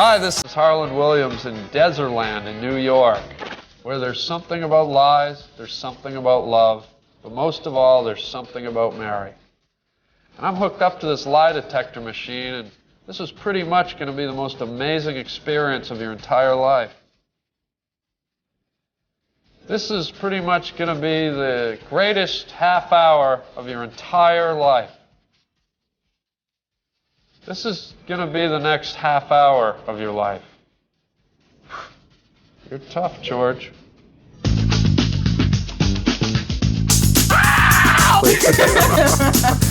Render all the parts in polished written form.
Hi, this is Harlan Williams in Desertland in New York, where there's something about lies, there's something about love, but most of all, there's something about Mary. And I'm hooked up to this lie detector machine, and this is pretty much going to be the most amazing experience of your entire life. This is pretty much going to be the greatest half hour of your entire life. This is going to be the next half hour of your life. You're tough, George.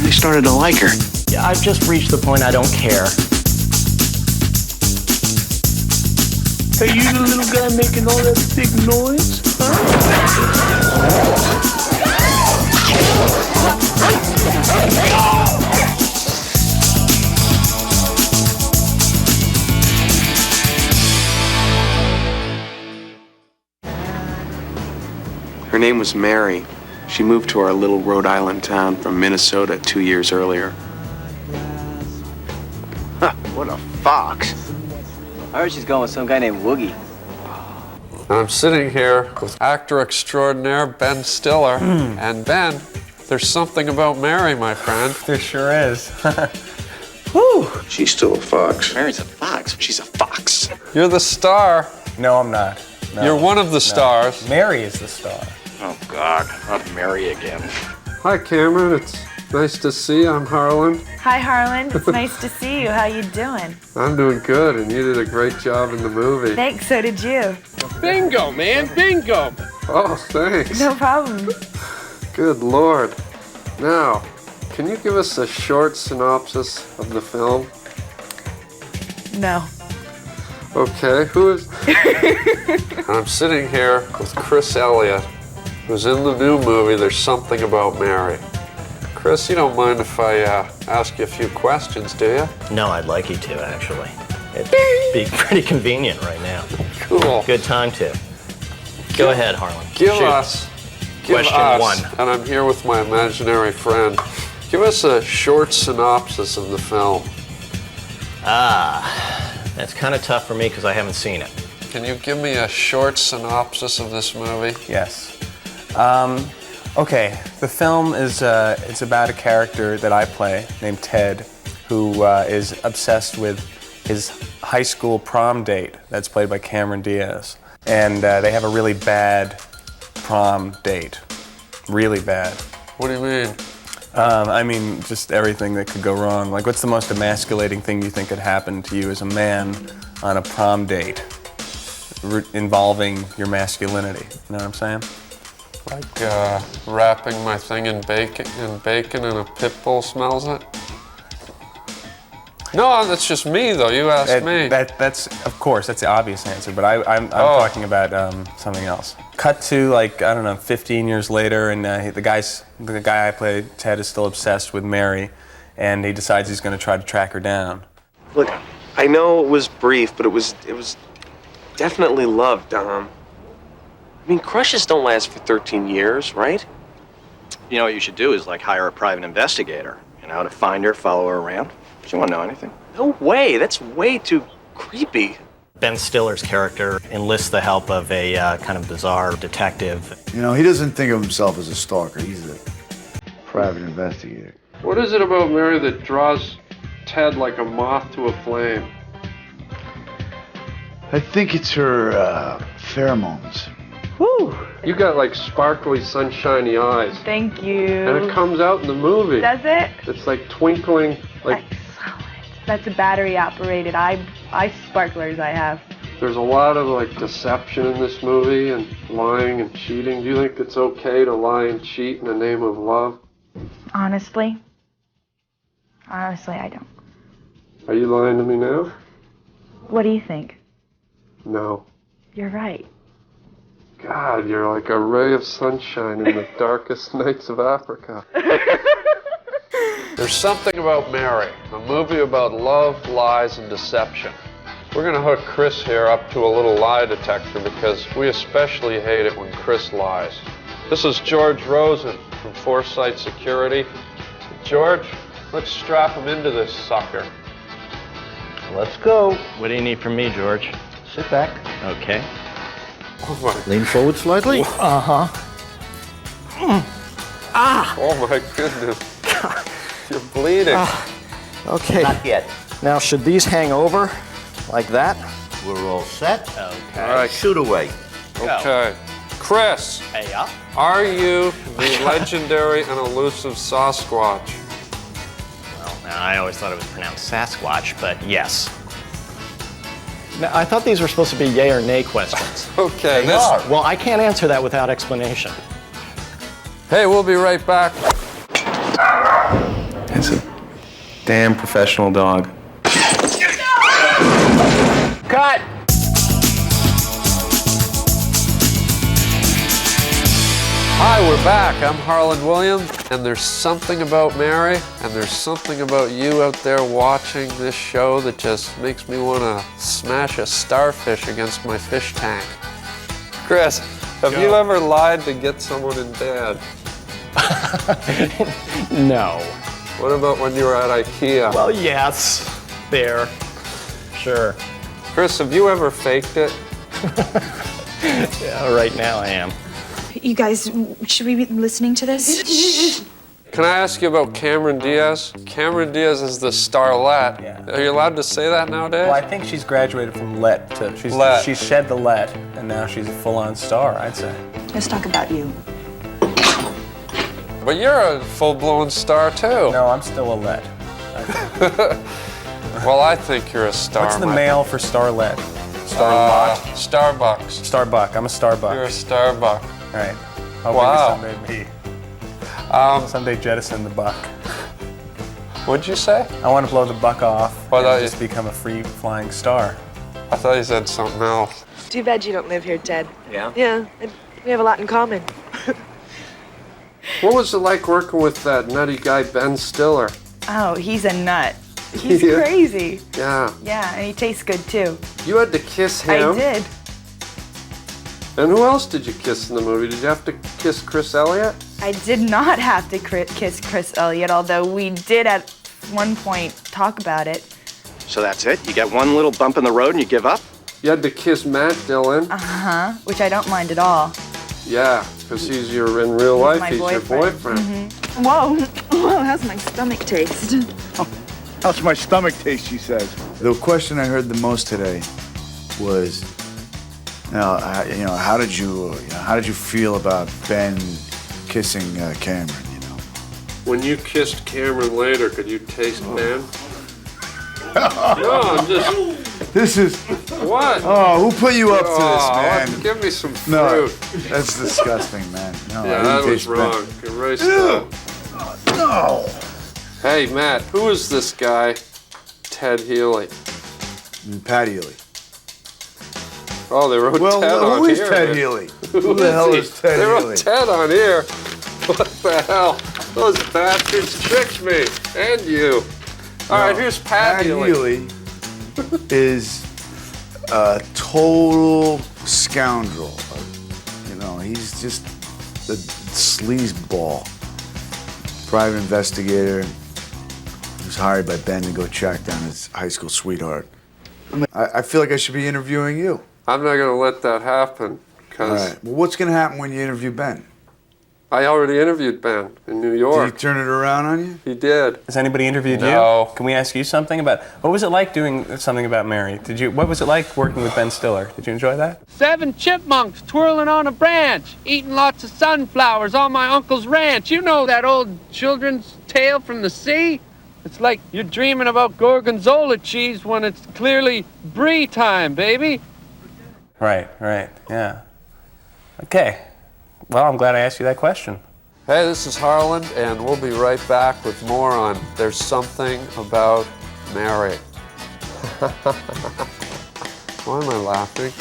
They started to like her. Yeah, I've just reached the point I don't care. Hey, you the little guy making all that big noise? Her name was Mary. She moved to our little Rhode Island town from Minnesota 2 years earlier. Huh, what a fox. I heard she's going with some guy named Woogie. I'm sitting here with actor extraordinaire Ben Stiller, and Ben, there's something about Mary, my friend. There sure is. Woo! She's still a fox. Mary's a fox. She's a fox. You're the star. No, I'm not. No. You're one of the stars. Mary is the star. Oh, God, not Mary again. Hi, Cameron. It's nice to see you. I'm Harlan. Hi, Harlan. It's nice to see you. How you doing? I'm doing good, and you did a great job in the movie. Thanks, so did you. Bingo, man, bingo. Oh, thanks. No problem. Good Lord. Now, can you give us a short synopsis of the film? No. Okay, who is... I'm sitting here with Chris Elliott, who's in the new movie, There's Something About Mary. Chris, you don't mind if I ask you a few questions, do you? No, I'd like you to, actually. It'd be pretty convenient right now. Cool. Good time to. Go ahead, Harlan. Give Shoot. us Question one. And I'm here with my imaginary friend. Give us a short synopsis of the film. That's kind of tough for me because I haven't seen it. Can you give me a short synopsis of this movie? Yes. Okay, the film is it's about a character that I play named Ted, who is obsessed with his high school prom date that's played by Cameron Diaz. And they have a really bad prom date. Really bad. What do you mean? I mean, just everything that could go wrong. Like, what's the most emasculating thing you think could happen to you as a man on a prom date involving your masculinity? You know what I'm saying? Like wrapping my thing in bacon and a pit bull smells it? No, that's just me though. You asked me. That's of course that's the obvious answer, but I'm talking about something else. Cut to, like, I don't know, 15 years later, and the guy I play, Ted, is still obsessed with Mary, and he decides he's going to try to track her down. Look, I know it was brief, but it was definitely love, Dom. I mean, crushes don't last for 13 years, right? You know what you should do is, like, hire a private investigator, you know, to find her, follow her around. She won't know anything. No way. That's way too creepy. Ben Stiller's character enlists the help of a kind of bizarre detective. You know, he doesn't think of himself as a stalker. He's a private investigator. What is it about Mary that draws Ted like a moth to a flame? I think it's her pheromones. Woo! You got like sparkly, sunshiny eyes. Thank you. And it comes out in the movie. Does it? It's like twinkling, like... Excellent. That's a battery operated eye sparklers I have. There's a lot of like deception in this movie and lying and cheating. Do you think it's okay to lie and cheat in the name of love? Honestly, I don't. Are you lying to me now? What do you think? No. You're right. God, you're like a ray of sunshine in the darkest nights of Africa. There's Something About Mary, a movie about love, lies, and deception. We're going to hook Chris here up to a little lie detector because we especially hate it when Chris lies. This is George Rosen from Foresight Security. George, let's strap him into this sucker. Let's go. What do you need from me, George? Sit back. Okay. Lean forward slightly. Uh-huh. Oh my goodness. You're bleeding. Okay. Not yet. Now, should these hang over like that? We're all set. Okay. All right. Shoot away. Okay. Chris, Hey, are you the legendary and elusive Sasquatch? Well, now, I always thought it was pronounced Sasquatch, but yes. Now, I thought these were supposed to be yay or nay questions. Okay. Well, I can't answer that without explanation. Hey, we'll be right back. It's a damn professional dog. Cut! Hi, we're back. I'm Harland Williams, and there's something about Mary, and there's something about you out there watching this show that just makes me want to smash a starfish against my fish tank. Chris, have you ever lied to get someone in bed? No. What about when you were at IKEA? Well, yes. There. Sure. Chris, have you ever faked it? Yeah, right now I am. You guys, should we be listening to this? Can I ask you about Cameron Diaz? Cameron Diaz is the starlet. Yeah. Are you allowed to say that nowadays? Well, I think she's graduated from let to she's shed the let, and now she's a full-on star, I'd say. Let's talk about you. But you're a full-blown star too. No, I'm still a let. Well, I think you're a star. What's the Mike. male for starlet? Starbuck. Starbucks. Starbuck. I'm a Starbuck. You're a Starbuck. All right. Hoping Wow. to someday jettison the buck. What'd you say? I want to blow the buck off Well, and just become a free-flying star. I thought you said something else. Too bad you don't live here, Ted. Yeah? Yeah, we have a lot in common. What was it like working with that nutty guy, Ben Stiller? Oh, he's a nut. He's Yeah. crazy. Yeah. Yeah, and he tastes good too. You had to kiss him? I did. And who else did you kiss in the movie? Did you have to kiss Chris Elliott? I did not have to kiss Chris Elliott, although we did at one point talk about it. So that's it? You get one little bump in the road and you give up? You had to kiss Matt Dillon? Uh-huh, which I don't mind at all. Yeah, because he's your, in real life, my he's your boyfriend. Mm-hmm. Whoa. Whoa, how's my stomach taste? How's my stomach taste, she says. The question I heard the most today was, how did you feel about Ben kissing Cameron, When you kissed Cameron later, could you taste Ben? No, I'm just... This is... What? Oh, who put you up to this, man? Give me some fruit. No, that's disgusting, man. No, Yeah, I that didn't was taste wrong. Erase that. No. Hey, Matt, who is this guy? Ted Healy. Pat Healy. Oh, they wrote Well, Ted on who is here. Ted Healy? Who the hell is Ted They Healy? wrote Ted on here. What the hell? Those bastards tricked me. And you. All right, here's Pat Healy. Is a total scoundrel. He's just a sleazeball. Private investigator who's hired by Ben to go track down his high school sweetheart. I feel like I should be interviewing you. I'm not going to let that happen. All right. Well, what's going to happen when you interview Ben? I already interviewed Ben in New York. Did he turn it around on you? He did. Has anybody interviewed No. you? Can we ask you something about, what was it like doing something about Mary? What was it like working with Ben Stiller? Did you enjoy that? 7 chipmunks twirling on a branch, eating lots of sunflowers on my uncle's ranch. You know that old children's tale from the sea? It's like you're dreaming about gorgonzola cheese when it's clearly brie time, baby. Right, yeah. Okay. Well, I'm glad I asked you that question. Hey, this is Harland, and we'll be right back with more on There's Something About Mary. Why am I laughing?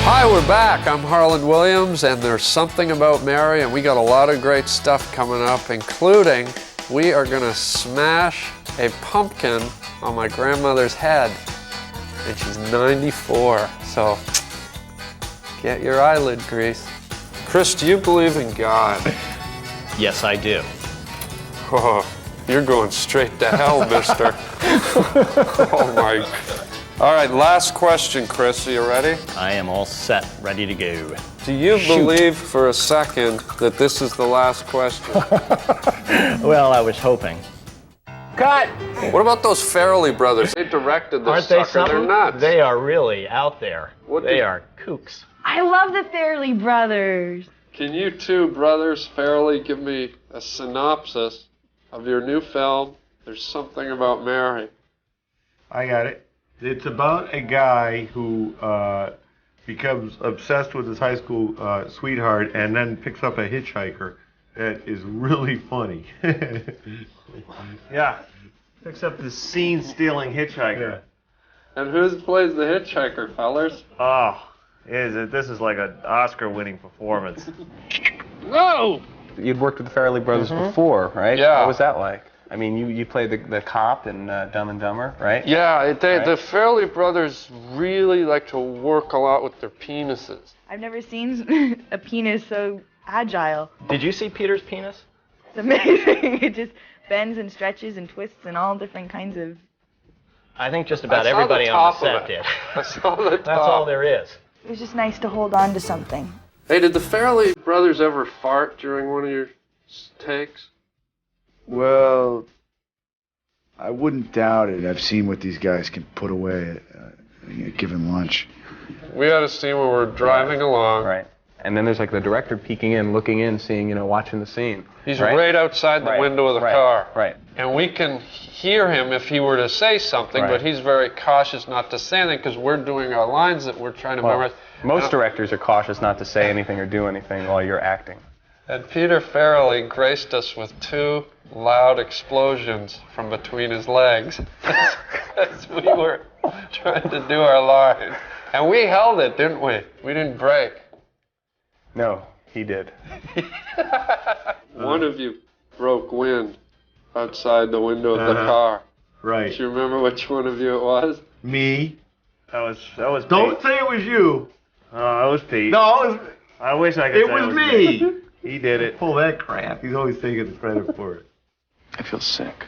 Hi, we're back. I'm Harland Williams, and there's something about Mary, and we got a lot of great stuff coming up, including we are gonna smash a pumpkin on my grandmother's head, and she's 94, so get your eyelid grease. Chris, do you believe in God? Yes, I do. Oh, you're going straight to hell, mister. Oh, my. All right, last question, Chris. Are you ready? I am all set, ready to go. Do you believe for a second that this is the last question? Well, I was hoping. Cut! What about those Farrelly brothers? They directed this Aren't they sucker. something? They're nuts. They are really out there. What they did- are kooks. I love the Farrelly brothers. Can you two brothers, Farrelly, give me a synopsis of your new film, There's Something About Mary? I got it. It's about a guy who becomes obsessed with his high school sweetheart and then picks up a hitchhiker that is really funny. Yeah, picks up this scene-stealing hitchhiker. And who plays the hitchhiker, fellers? Oh, this is like an Oscar-winning performance. No! You'd worked with the Farrelly brothers before, right? Yeah. What was that like? I mean, you played the cop in Dumb and Dumber, right? Yeah, the Farrelly brothers really like to work a lot with their penises. I've never seen a penis so agile. Did you see Peter's penis? It's amazing. It just bends and stretches and twists and all different kinds of... I think just about I saw everybody the on top the of set it. did. I saw the top. That's all there is. It was just nice to hold on to something. Hey, did the Farrelly brothers ever fart during one of your takes? Well, I wouldn't doubt it. I've seen what these guys can put away at a given lunch. We had a scene where we're driving along. Right. And then there's like the director peeking in, looking in, seeing, watching the scene. He's right outside the window of the car. Right. And we can hear him if he were to say something, but he's very cautious not to say anything because we're doing our lines that we're trying to memorize. Most directors are cautious not to say anything or do anything while you're acting. And Peter Farrelly graced us with 2 loud explosions from between his legs as we were trying to do our line. And we held it, didn't we? We didn't break. No, he did. One of you broke wind outside the window of the car. Right. Do you remember which one of you it was? Me. That was Don't Pete. say it was you. Oh, it was Pete. No, it was, I wish I could it say was me. He did it. Pull that crap. He's always taking the credit for it. I feel sick.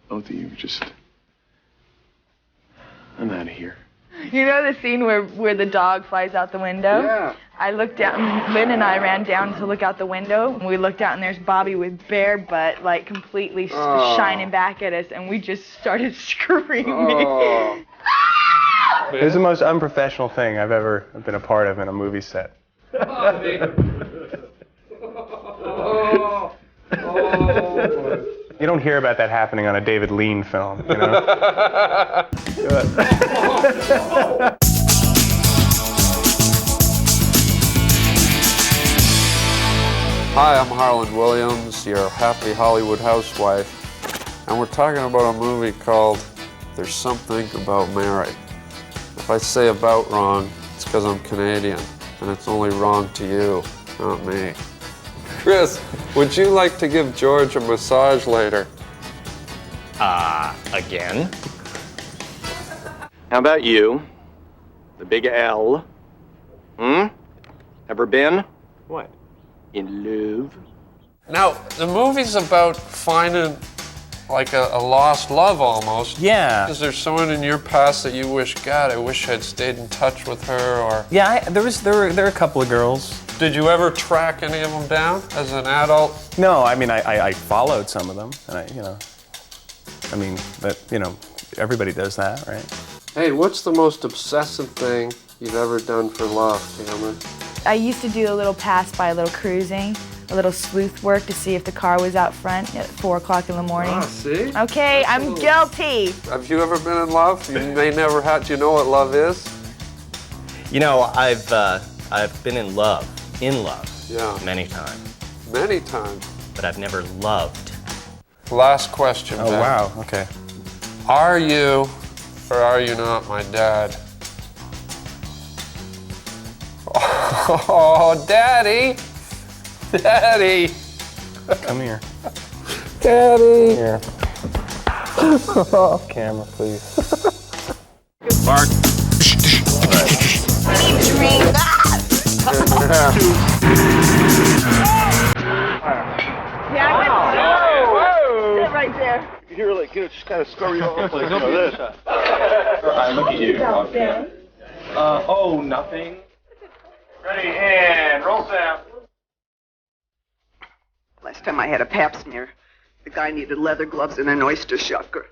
Both of you just... I'm out of here. You know the scene where the dog flies out the window? Yeah. I looked down, Lynn and I ran down to look out the window, and we looked out and there's Bobby with bare butt, like completely shining back at us, and we just started screaming. Oh. It was the most unprofessional thing I've ever been a part of in a movie set. Bobby. You don't hear about that happening on a David Lean film, you know? Hi, I'm Harlan Williams, your happy Hollywood housewife, and we're talking about a movie called There's Something About Mary. If I say about wrong, it's because I'm Canadian, and it's only wrong to you, not me. Chris, would you like to give George a massage later? Again? How about you? The big L. Ever been? What? In love? Now, the movie's about finding like a lost love almost. Yeah. Is there someone in your past that you wish, God, I wish I'd stayed in touch with her, or? Yeah, there were a couple of girls. Did you ever track any of them down as an adult? No, I mean, I followed some of them, and everybody does that, right? Hey, what's the most obsessive thing you've ever done for love, Cameron? I used to do a little pass-by, a little cruising, a little sleuth work to see if the car was out front at 4 o'clock in the morning. Ah, see? Okay, I'm guilty. Have you ever been in love? You may never have. Do you know what love is? You know, I've been in love, Yeah. many times, Many times. but I've never loved. Last question, Oh, Ben. wow, okay. Are you or are you not my dad? Oh, Daddy! Daddy! Come here. Daddy! Here. Camera, please. Mark. Yeah, Whoa! Sit right there. Here, like, just kind of scurry over the place. Look at you. Nothing. Ready, and roll sound. Last time I had a pap smear, the guy needed leather gloves and an oyster shucker.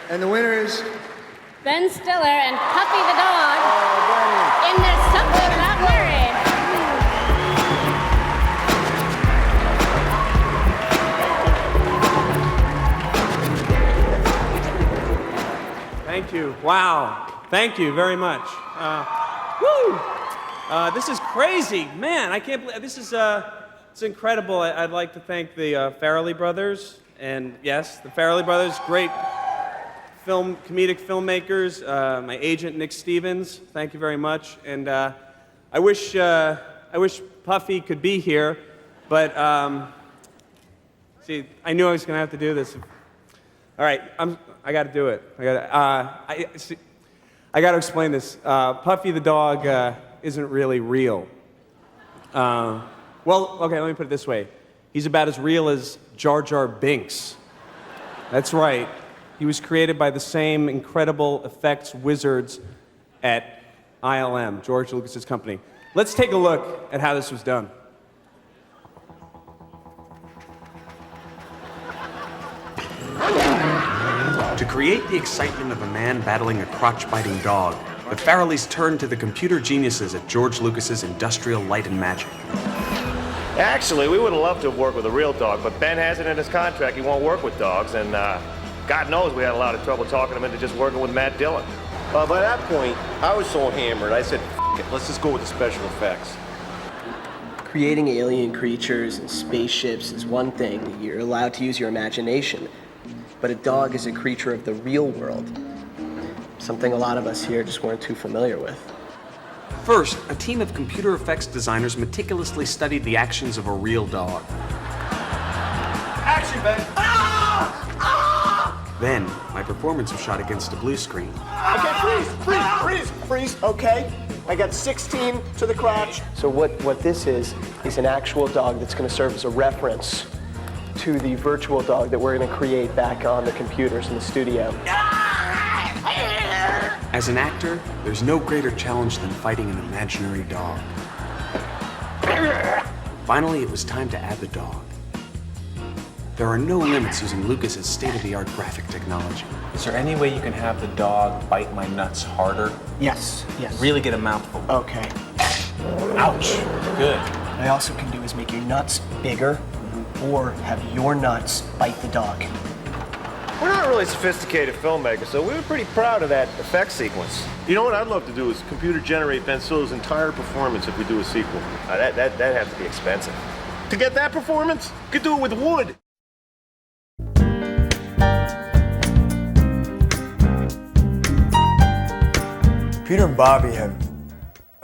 And the winner is Ben Stiller and Puffy the dog in There's Something About Mary. Thank you. Wow. Thank you very much. Woo! This is crazy. Man, I can't believe this is it's incredible. I'd like to thank the Farrelly brothers, and yes, the Farrelly brothers, great comedic filmmakers, my agent Nick Stevens, thank you very much. And I wish Puffy could be here, but see, I knew I was gonna have to do this. All right, I got to do it. I got to explain this. Puffy the dog isn't really real. Well, okay, let me put it this way. He's about as real as Jar Jar Binks. That's right. He was created by the same incredible effects wizards at ILM, George Lucas's company. Let's take a look at how this was done. To create the excitement of a man battling a crotch-biting dog, the Farrellys turned to the computer geniuses at George Lucas's Industrial Light and Magic. Actually, we would have loved to have worked with a real dog, but Ben has it in his contract he won't work with dogs, and God knows we had a lot of trouble talking him into just working with Matt Dillon. By that point, I was so hammered, I said, F it, let's just go with the special effects. Creating alien creatures and spaceships is one thing. You're allowed to use your imagination. But a dog is a creature of the real world. Something a lot of us here just weren't too familiar with. First, a team of computer effects designers meticulously studied the actions of a real dog. Action, Ben! Then, my performance was shot against a blue screen. Okay, freeze, okay? I got 16 to the crotch. So what this is an actual dog that's going to serve as a reference to the virtual dog that we're going to create back on the computers in the studio. As an actor, there's no greater challenge than fighting an imaginary dog. Finally, it was time to add the dog. There are no limits using Lucas's state-of-the-art graphic technology. Is there any way you can have the dog bite my nuts harder? Yes. Really get a mouthful. Okay. Ouch. Good. What I also can do is make your nuts bigger, or have your nuts bite the dog. We're not really sophisticated filmmakers, so we were pretty proud of that effect sequence. You know what I'd love to do is computer generate Ben Stiller's entire performance if we do a sequel. That'd have to be expensive. To get that performance, you could do it with wood. Peter and Bobby have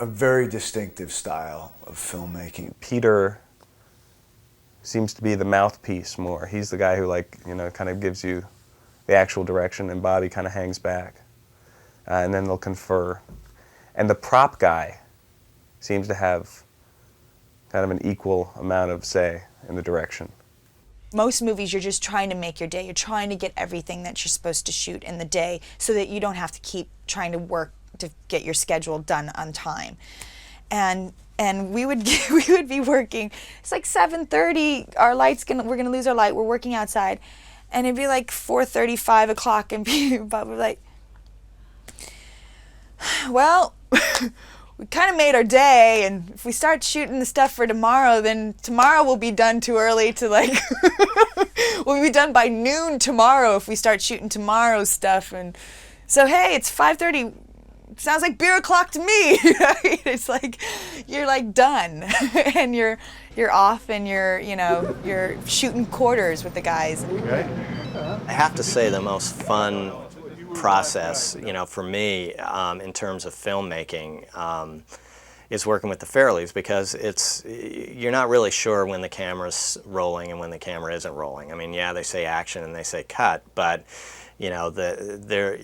a very distinctive style of filmmaking. Peter seems to be the mouthpiece more. He's the guy who, kind of gives you the actual direction, and Bobby kind of hangs back. And then they'll confer. And the prop guy seems to have kind of an equal amount of say in the direction. Most movies, you're just trying to make your day. You're trying to get everything that you're supposed to shoot in the day so that you don't have to keep trying to work to get your schedule done on time. And we would be working. It's like 7:30. We're gonna lose our light. We're working outside, and it'd be like 4:30, 5 o'clock, and Bob would be like, "Well, we kind of made our day, and if we start shooting the stuff for tomorrow, then tomorrow will be done too early to we'll be done by noon tomorrow if we start shooting tomorrow's stuff. And so hey, it's 5:30. Sounds like beer o'clock to me." Right? It's like you're done, and you're off, and you're shooting quarters with the guys. Okay. I have to say the most fun process, for me, in terms of filmmaking, is working with the Farrellys, because you're not really sure when the camera's rolling and when the camera isn't rolling. I mean, yeah, they say action and they say cut, but you know,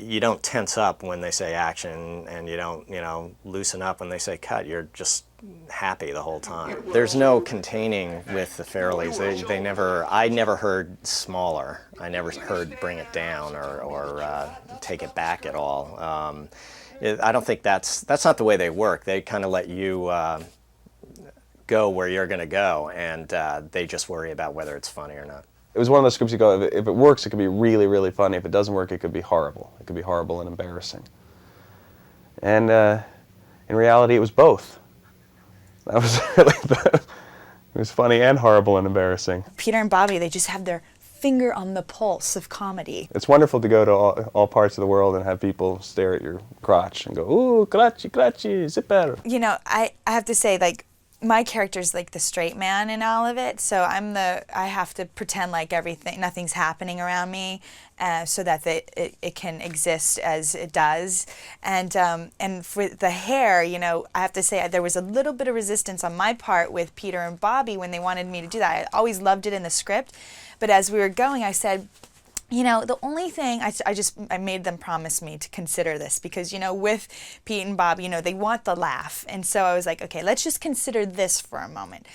you don't tense up when they say action, and you don't, you know, loosen up when they say cut. You're just happy the whole time. There's no containing with the Farrellys. I never heard smaller. I never heard bring it down or take it back at all. I don't think that's not the way they work. They kind of let you go where you're going to go, and they just worry about whether it's funny or not. It was one of those scripts you go, if it works, it could be really, really funny. If it doesn't work, it could be horrible. It could be horrible and embarrassing. And in reality, it was both. That was really it was funny and horrible and embarrassing. Peter and Bobby, they just have their finger on the pulse of comedy. It's wonderful to go to all parts of the world and have people stare at your crotch and go, ooh, crotchy, zipper. You know, I have to say, like, my character's like the straight man in all of it, so I have to pretend like nothing's happening around me, so that it can exist as it does. And for the hair, you know, I have to say there was a little bit of resistance on my part with Peter and Bobby when they wanted me to do that. I always loved it in the script, but as we were going, I said, you know, the only thing, I made them promise me to consider this, because, you know, with Pete and Bob, you know, they want the laugh. And so I was like, okay, let's just consider this for a moment.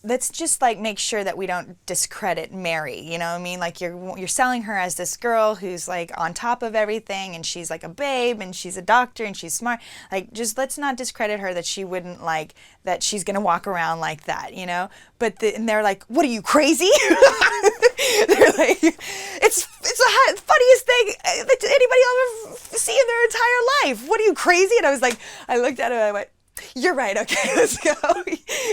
Let's just like make sure that we don't discredit Mary, you know what I mean? Like you're selling her as this girl who's like on top of everything, and she's like a babe, and she's a doctor, and she's smart. Like, just let's not discredit her, that she wouldn't like, that she's gonna walk around like that, you know? But and they're like, what are you, crazy? They're like, it's the funniest thing that anybody will ever see in their entire life. What are you, crazy? And I was like, I looked at him and I went, you're right, okay, let's go.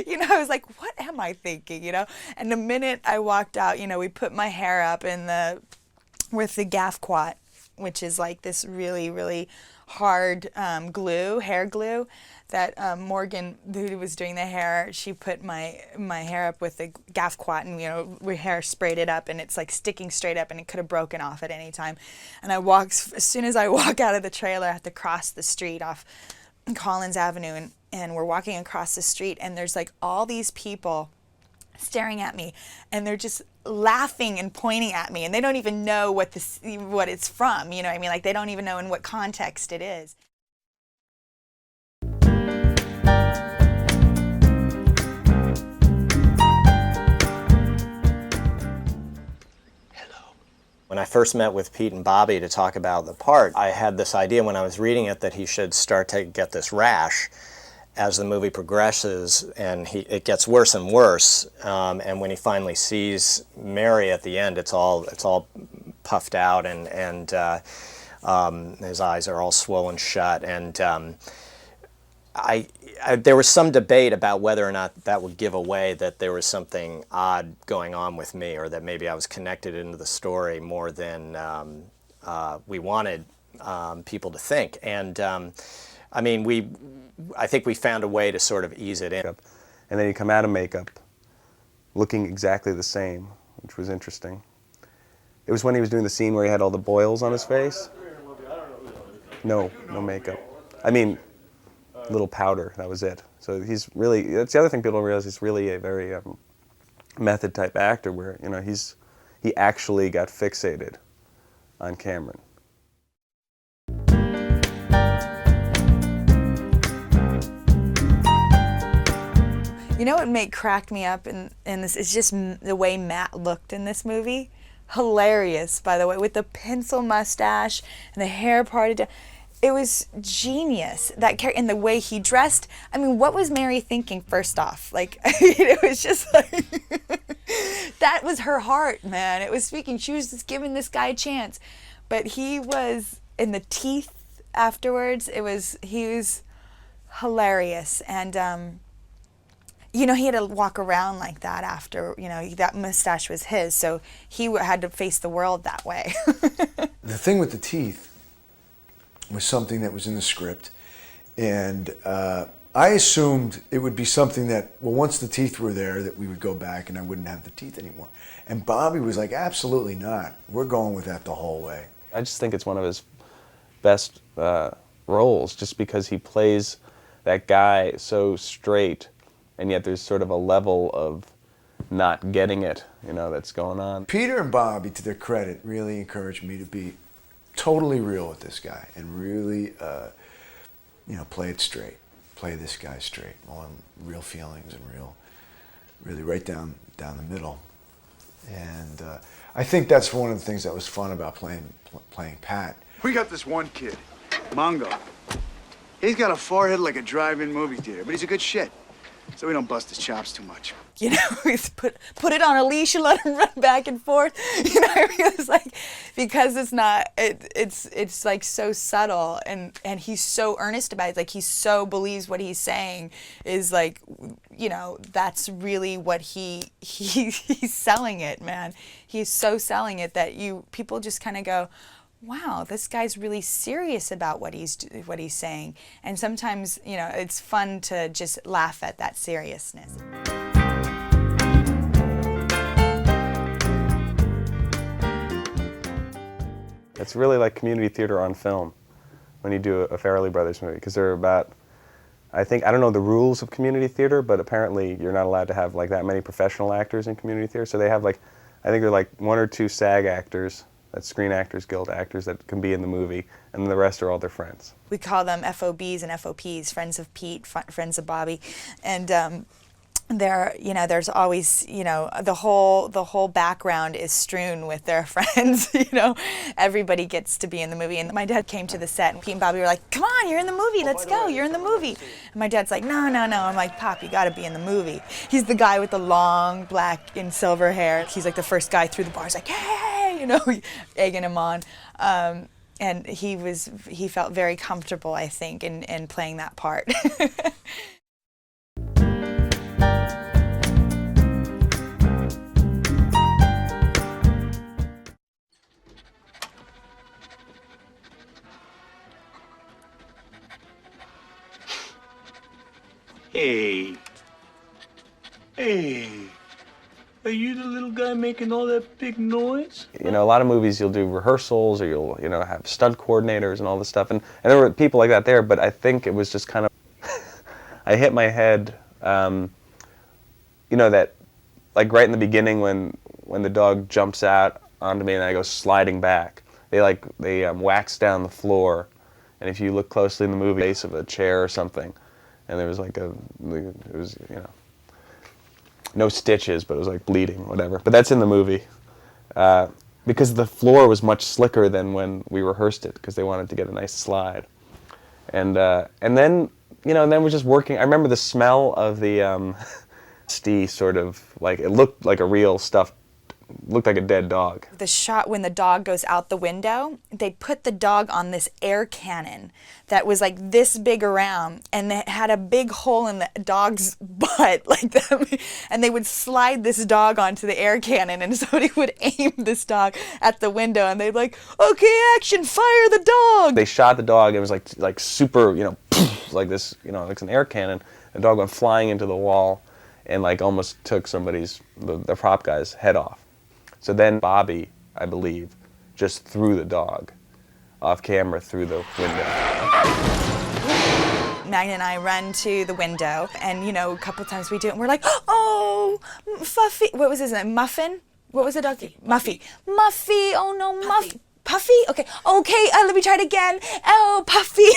You know, I was like, what am I thinking, you know? And the minute I walked out, you know, we put my hair up with the gaff quat, which is like this really, really hard hair glue that Morgan, who was doing the hair, she put my hair up with the gaff quat, and, you know, we hair sprayed it up, and it's like sticking straight up, and it could have broken off at any time. And as soon as I walk out of the trailer, I have to cross the street off Collins Avenue, and we're walking across the street, and there's like all these people staring at me, and they're just laughing and pointing at me, and they don't even know what it's from, you know what I mean? Like, they don't even know in what context it is. When I first met with Pete and Bobby to talk about the part, I had this idea when I was reading it that he should start to get this rash as the movie progresses, and it gets worse and worse. And when he finally sees Mary at the end, it's all puffed out, and his eyes are all swollen shut. And there was some debate about whether or not that would give away that there was something odd going on with me, or that maybe I was connected into the story more than we wanted people to think. And I mean, I think we found a way to sort of ease it in. And then you come out of makeup looking exactly the same, which was interesting. It was when he was doing the scene where he had all the boils on his face. No makeup. I mean, little powder, that was it. So he's really, that's the other thing people don't realize, he's really a very method type actor, where, you know, he actually got fixated on Cameron. You know what cracked me up in this is just the way Matt looked in this movie. Hilarious, by the way, with the pencil mustache and the hair parted down. It was genius, that character, and the way he dressed. I mean, what was Mary thinking, first off? Like, it was just like, that was her heart, man. It was speaking. She was just giving this guy a chance. But he was, in the teeth afterwards, he was hilarious. And, you know, he had to walk around like that after, you know, that mustache was his, so he had to face the world that way. The thing with the teeth was something that was in the script, and I assumed it would be something that, well, once the teeth were there, that we would go back and I wouldn't have the teeth anymore. And Bobby was like, absolutely not. We're going with that the whole way. I just think it's one of his best roles, just because he plays that guy so straight, and yet there's sort of a level of not getting it, you know, that's going on. Peter and Bobby, to their credit, really encouraged me to be totally real with this guy and really, you know, play it straight. Play this guy straight on real feelings and really right down the middle. And I think that's one of the things that was fun about playing Pat. We got this one kid, Mongo. He's got a forehead like a drive-in movie theater, but he's a good shit, so we don't bust his chops too much. You know, he's put it on a leash and let him run back and forth. You know, I mean, it's like, because it's not, it's like so subtle, and he's so earnest about it. Like, he so believes what he's saying is like, you know, that's really what he's selling it, man. He's so selling it that people just kind of go, wow, this guy's really serious about what he's saying. And sometimes, you know, it's fun to just laugh at that seriousness. It's really like community theater on film when you do a Farrelly Brothers movie, because they're about, I don't know the rules of community theater, but apparently you're not allowed to have like that many professional actors in community theater. So they have like, I think they're like 1 or 2 SAG actors, that's Screen Actors Guild actors, that can be in the movie, and the rest are all their friends. We call them FOBs and FOPs, friends of Pete, friends of Bobby, and you know, there's always, you know, the whole background is strewn with their friends. You know, everybody gets to be in the movie. And my dad came to the set, and Pete and Bobby were like, "Come on, you're in the movie. Let's go. You're in the movie." And my dad's like, "No." I'm like, "Pop, you got to be in the movie." He's the guy with the long black and silver hair. He's like the first guy through the bar. He's like, "Hey," you know, egging him on. And he felt very comfortable, I think, in playing that part. Hey, are you the little guy making all that big noise? You know, a lot of movies you'll do rehearsals, or you'll, you know, have stunt coordinators and all this stuff, and there were people like that there, but I think it was just kind of, I hit my head, you know, that, like right in the beginning when the dog jumps out onto me and I go sliding back, they wax down the floor, and if you look closely in the movie, base of a chair or something, and there was like it was, you know, no stitches, but it was like bleeding, whatever. But that's in the movie, because the floor was much slicker than when we rehearsed it, because they wanted to get a nice slide. And then, you know, and then we're just working. I remember the smell of the sort of, like, it looked like a real stuffed, looked like a dead dog. The shot when the dog goes out the window, they put the dog on this air cannon that was like this big around, and it had a big hole in the dog's butt, like that, and they would slide this dog onto the air cannon, and somebody would aim this dog at the window, and they'd be like, "Okay, action, fire the dog!" They shot the dog, it was like super, you know, like this, you know, like an air cannon. The dog went flying into the wall and like almost took the prop guy's head off. So then Bobby, I believe, just threw the dog off camera through the window. Magda and I run to the window, and, you know, a couple times we do it, and we're like, "Oh, Fuffy," what was his name? Muffin? What was the dog? Muffy. Muffy, oh no, Muffy. Puffy? Okay, let me try it again. Oh, Puffy.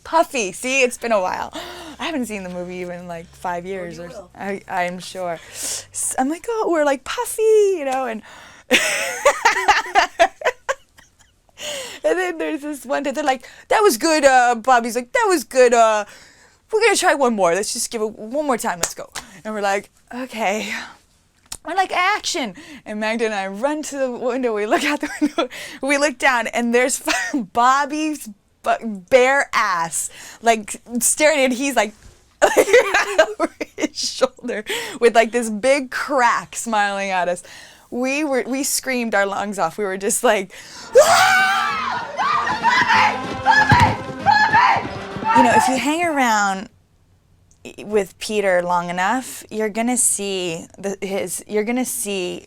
Puffy, see, it's been a while. I haven't seen the movie even in like 5 years or so. I'm sure. I'm like, oh, we're like Puffy, you know, and and then there's this one day, they're like, "That was good," Bobby's like, "That was good, we're gonna try one more. Let's just give it one more time, let's go." And we're like, okay. We're like, "Action!" And Magda and I run to the window, we look out the window, we look down, and there's Bobby's bare ass, like, staring at, he's like over his shoulder with like this big crack smiling at us. We screamed our lungs off. We were just like, you know, if you hang around with Peter long enough, you're gonna see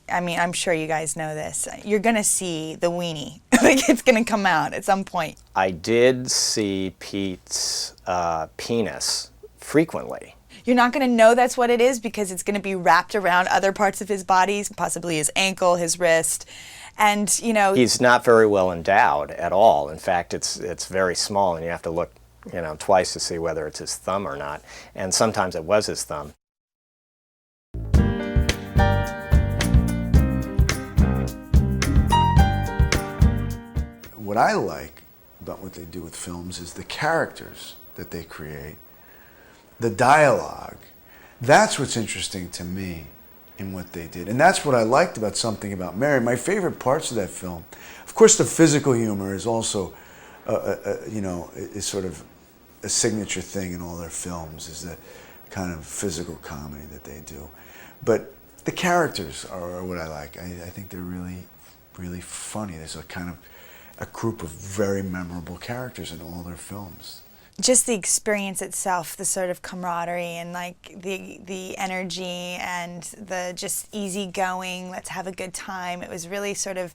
I mean, I'm sure you guys know this, you're gonna see the weenie. Like, it's going to come out at some point. I did see Pete's penis frequently. You're not going to know that's what it is because it's going to be wrapped around other parts of his body, possibly his ankle, his wrist. And, you know... He's not very well endowed at all. In fact, it's very small, and you have to look, you know, twice to see whether it's his thumb or not. And sometimes it was his thumb. What I like about what they do with films is the characters that they create, the dialogue. That's what's interesting to me in what they did. And that's what I liked about Something About Mary. My favorite parts of that film, of course, the physical humor is also, you know, is sort of a signature thing in all their films, is the kind of physical comedy that they do. But the characters are what I like. I think they're really, really funny. There's a kind of a group of very memorable characters in all their films. Just the experience itself, the sort of camaraderie and like the energy and the just easygoing, let's have a good time. It was really sort of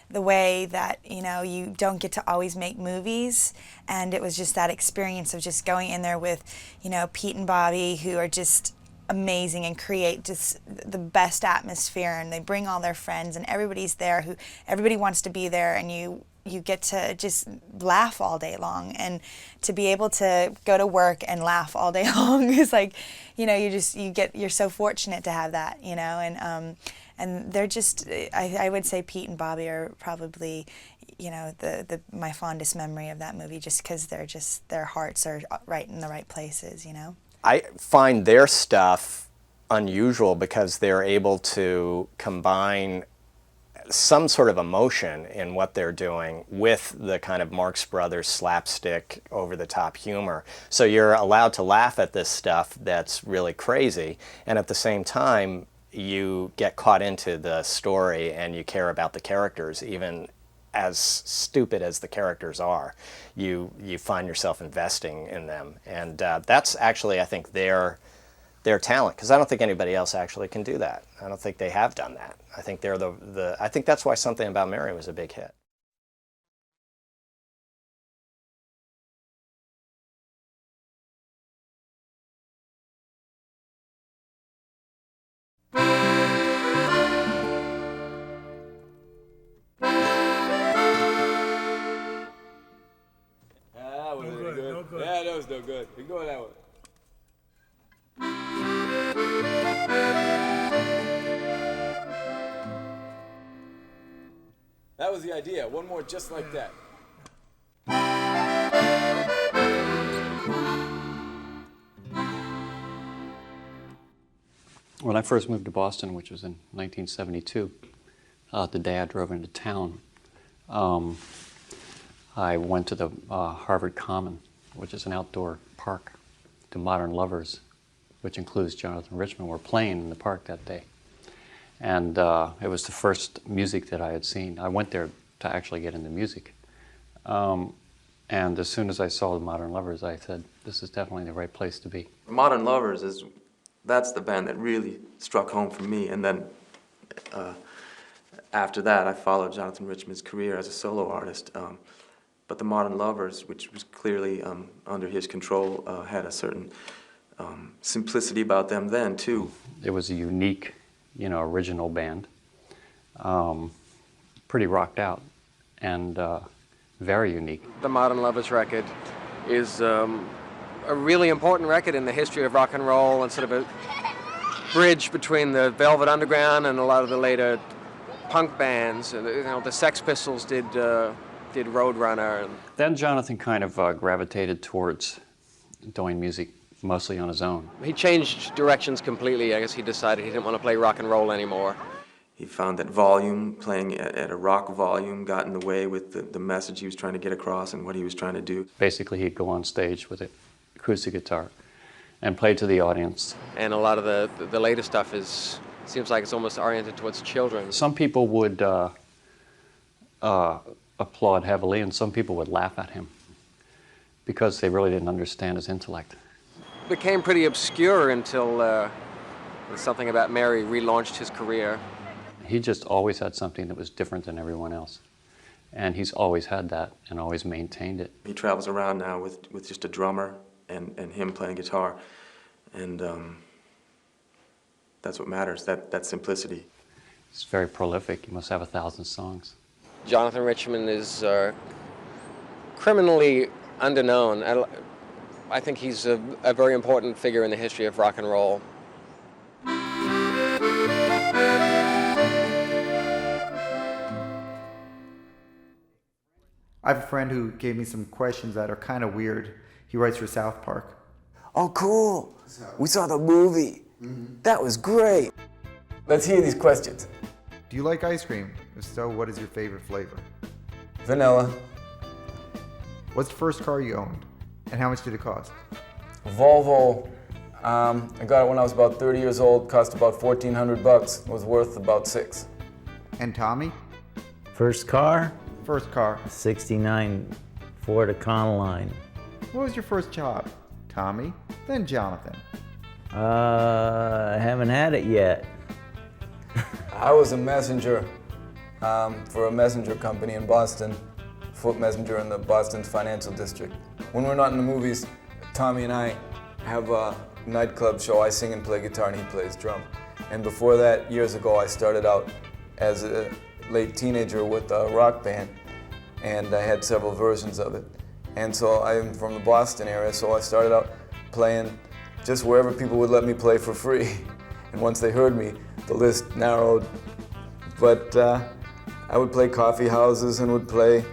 the way that, you know, you don't get to always make movies, and it was just that experience of just going in there with, you know, Pete and Bobby, who are just amazing and create just the best atmosphere, and they bring all their friends and everybody's there, everybody wants to be there, and you get to just laugh all day long, and to be able to go to work and laugh all day long is like, you know, you're so fortunate to have that, you know, and they're just, I would say Pete and Bobby are probably, you know, my fondest memory of that movie, just because their hearts are right in the right places, you know. I find their stuff unusual because they're able to combine some sort of emotion in what they're doing with the kind of Marx Brothers slapstick over-the-top humor. So you're allowed to laugh at this stuff that's really crazy, and at the same time you get caught into the story and you care about the characters. Even as stupid as the characters are, you find yourself investing in them, and that's actually, I think, their talent, because I don't think anybody else actually can do that. I don't think they have done that. I think they're I think that's why Something About Mary was a big hit. That was really good. No good. Yeah, that was no good. We go with that one. That was the idea. One more just like that. When I first moved to Boston, which was in 1972, the day I drove into town, I went to the Harvard Common, which is an outdoor park, to Modern Lovers, which includes Jonathan Richman, were playing in the park that day. And it was the first music that I had seen. I went there to actually get into music. And as soon as I saw the Modern Lovers, I said, this is definitely the right place to be. Modern Lovers that's the band that really struck home for me. And then after that, I followed Jonathan Richman's career as a solo artist. But the Modern Lovers, which was clearly under his control, had a certain simplicity about them then, too. It was a unique, you know, original band, pretty rocked out, and very unique. The Modern Lovers record is a really important record in the history of rock and roll, and sort of a bridge between the Velvet Underground and a lot of the later punk bands. You know, the Sex Pistols did Roadrunner. Then Jonathan kind of gravitated towards doing music mostly on his own. He changed directions completely. I guess he decided he didn't want to play rock and roll anymore. He found that volume, playing at a rock volume, got in the way with the message he was trying to get across and what he was trying to do. Basically, he'd go on stage with an acoustic guitar and play to the audience. And a lot of the later stuff seems like it's almost oriented towards children. Some people would applaud heavily, and some people would laugh at him because they really didn't understand his intellect. Became pretty obscure until Something About Mary relaunched his career. He just always had something that was different than everyone else. And he's always had that and always maintained it. He travels around now with just a drummer and him playing guitar. And that's what matters, that simplicity. He's very prolific. He must have 1,000 songs. Jonathan Richman is criminally underknown. I think he's a very important figure in the history of rock and roll. I have a friend who gave me some questions that are kind of weird. He writes for South Park. Oh, cool. We saw the movie. That was great. Let's hear these questions. Do you like ice cream? If so, what is your favorite flavor? Vanilla. What's the first car you owned? And how much did it cost? Volvo. I got it when I was about 30 years old. Cost about $1,400. Was worth about $6. And Tommy? First car? First car. 69 Ford Econoline. What was your first job? Tommy, then Jonathan. I haven't had it yet. I was a messenger for a messenger company in Boston, foot messenger in the Boston's financial district. When we're not in the movies, Tommy and I have a nightclub show. I sing and play guitar and he plays drum. And before that, years ago, I started out as a late teenager with a rock band, and I had several versions of it. And so I'm from the Boston area, so I started out playing just wherever people would let me play for free. And once they heard me, the list narrowed. But I would play coffee houses and would play,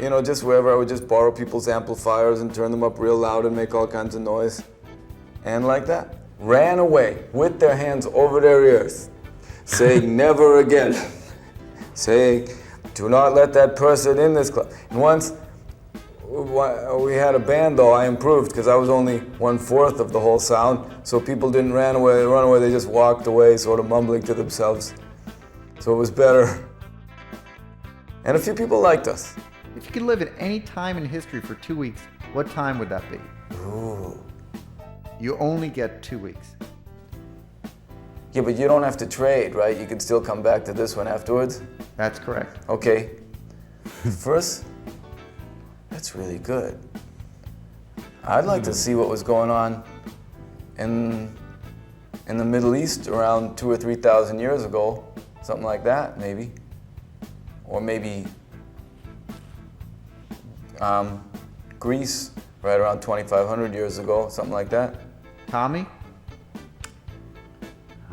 you know, just wherever. I would just borrow people's amplifiers and turn them up real loud and make all kinds of noise. And like that, ran away with their hands over their ears, saying never again. Saying, do not let that person in this club. And once we had a band, though, I improved because I was only 1/4 of the whole sound. So people didn't run away, they just walked away, sort of mumbling to themselves. So it was better. And a few people liked us. If you could live at any time in history for 2 weeks, what time would that be? Ooh. You only get 2 weeks. Yeah, but you don't have to trade, right? You can still come back to this one afterwards? That's correct. Okay. First, that's really good. I'd like to see what was going on in the Middle East around 2,000 or 3,000 years ago. Something like that, maybe. Or maybe Greece, right around 2,500 years ago, something like that. Tommy?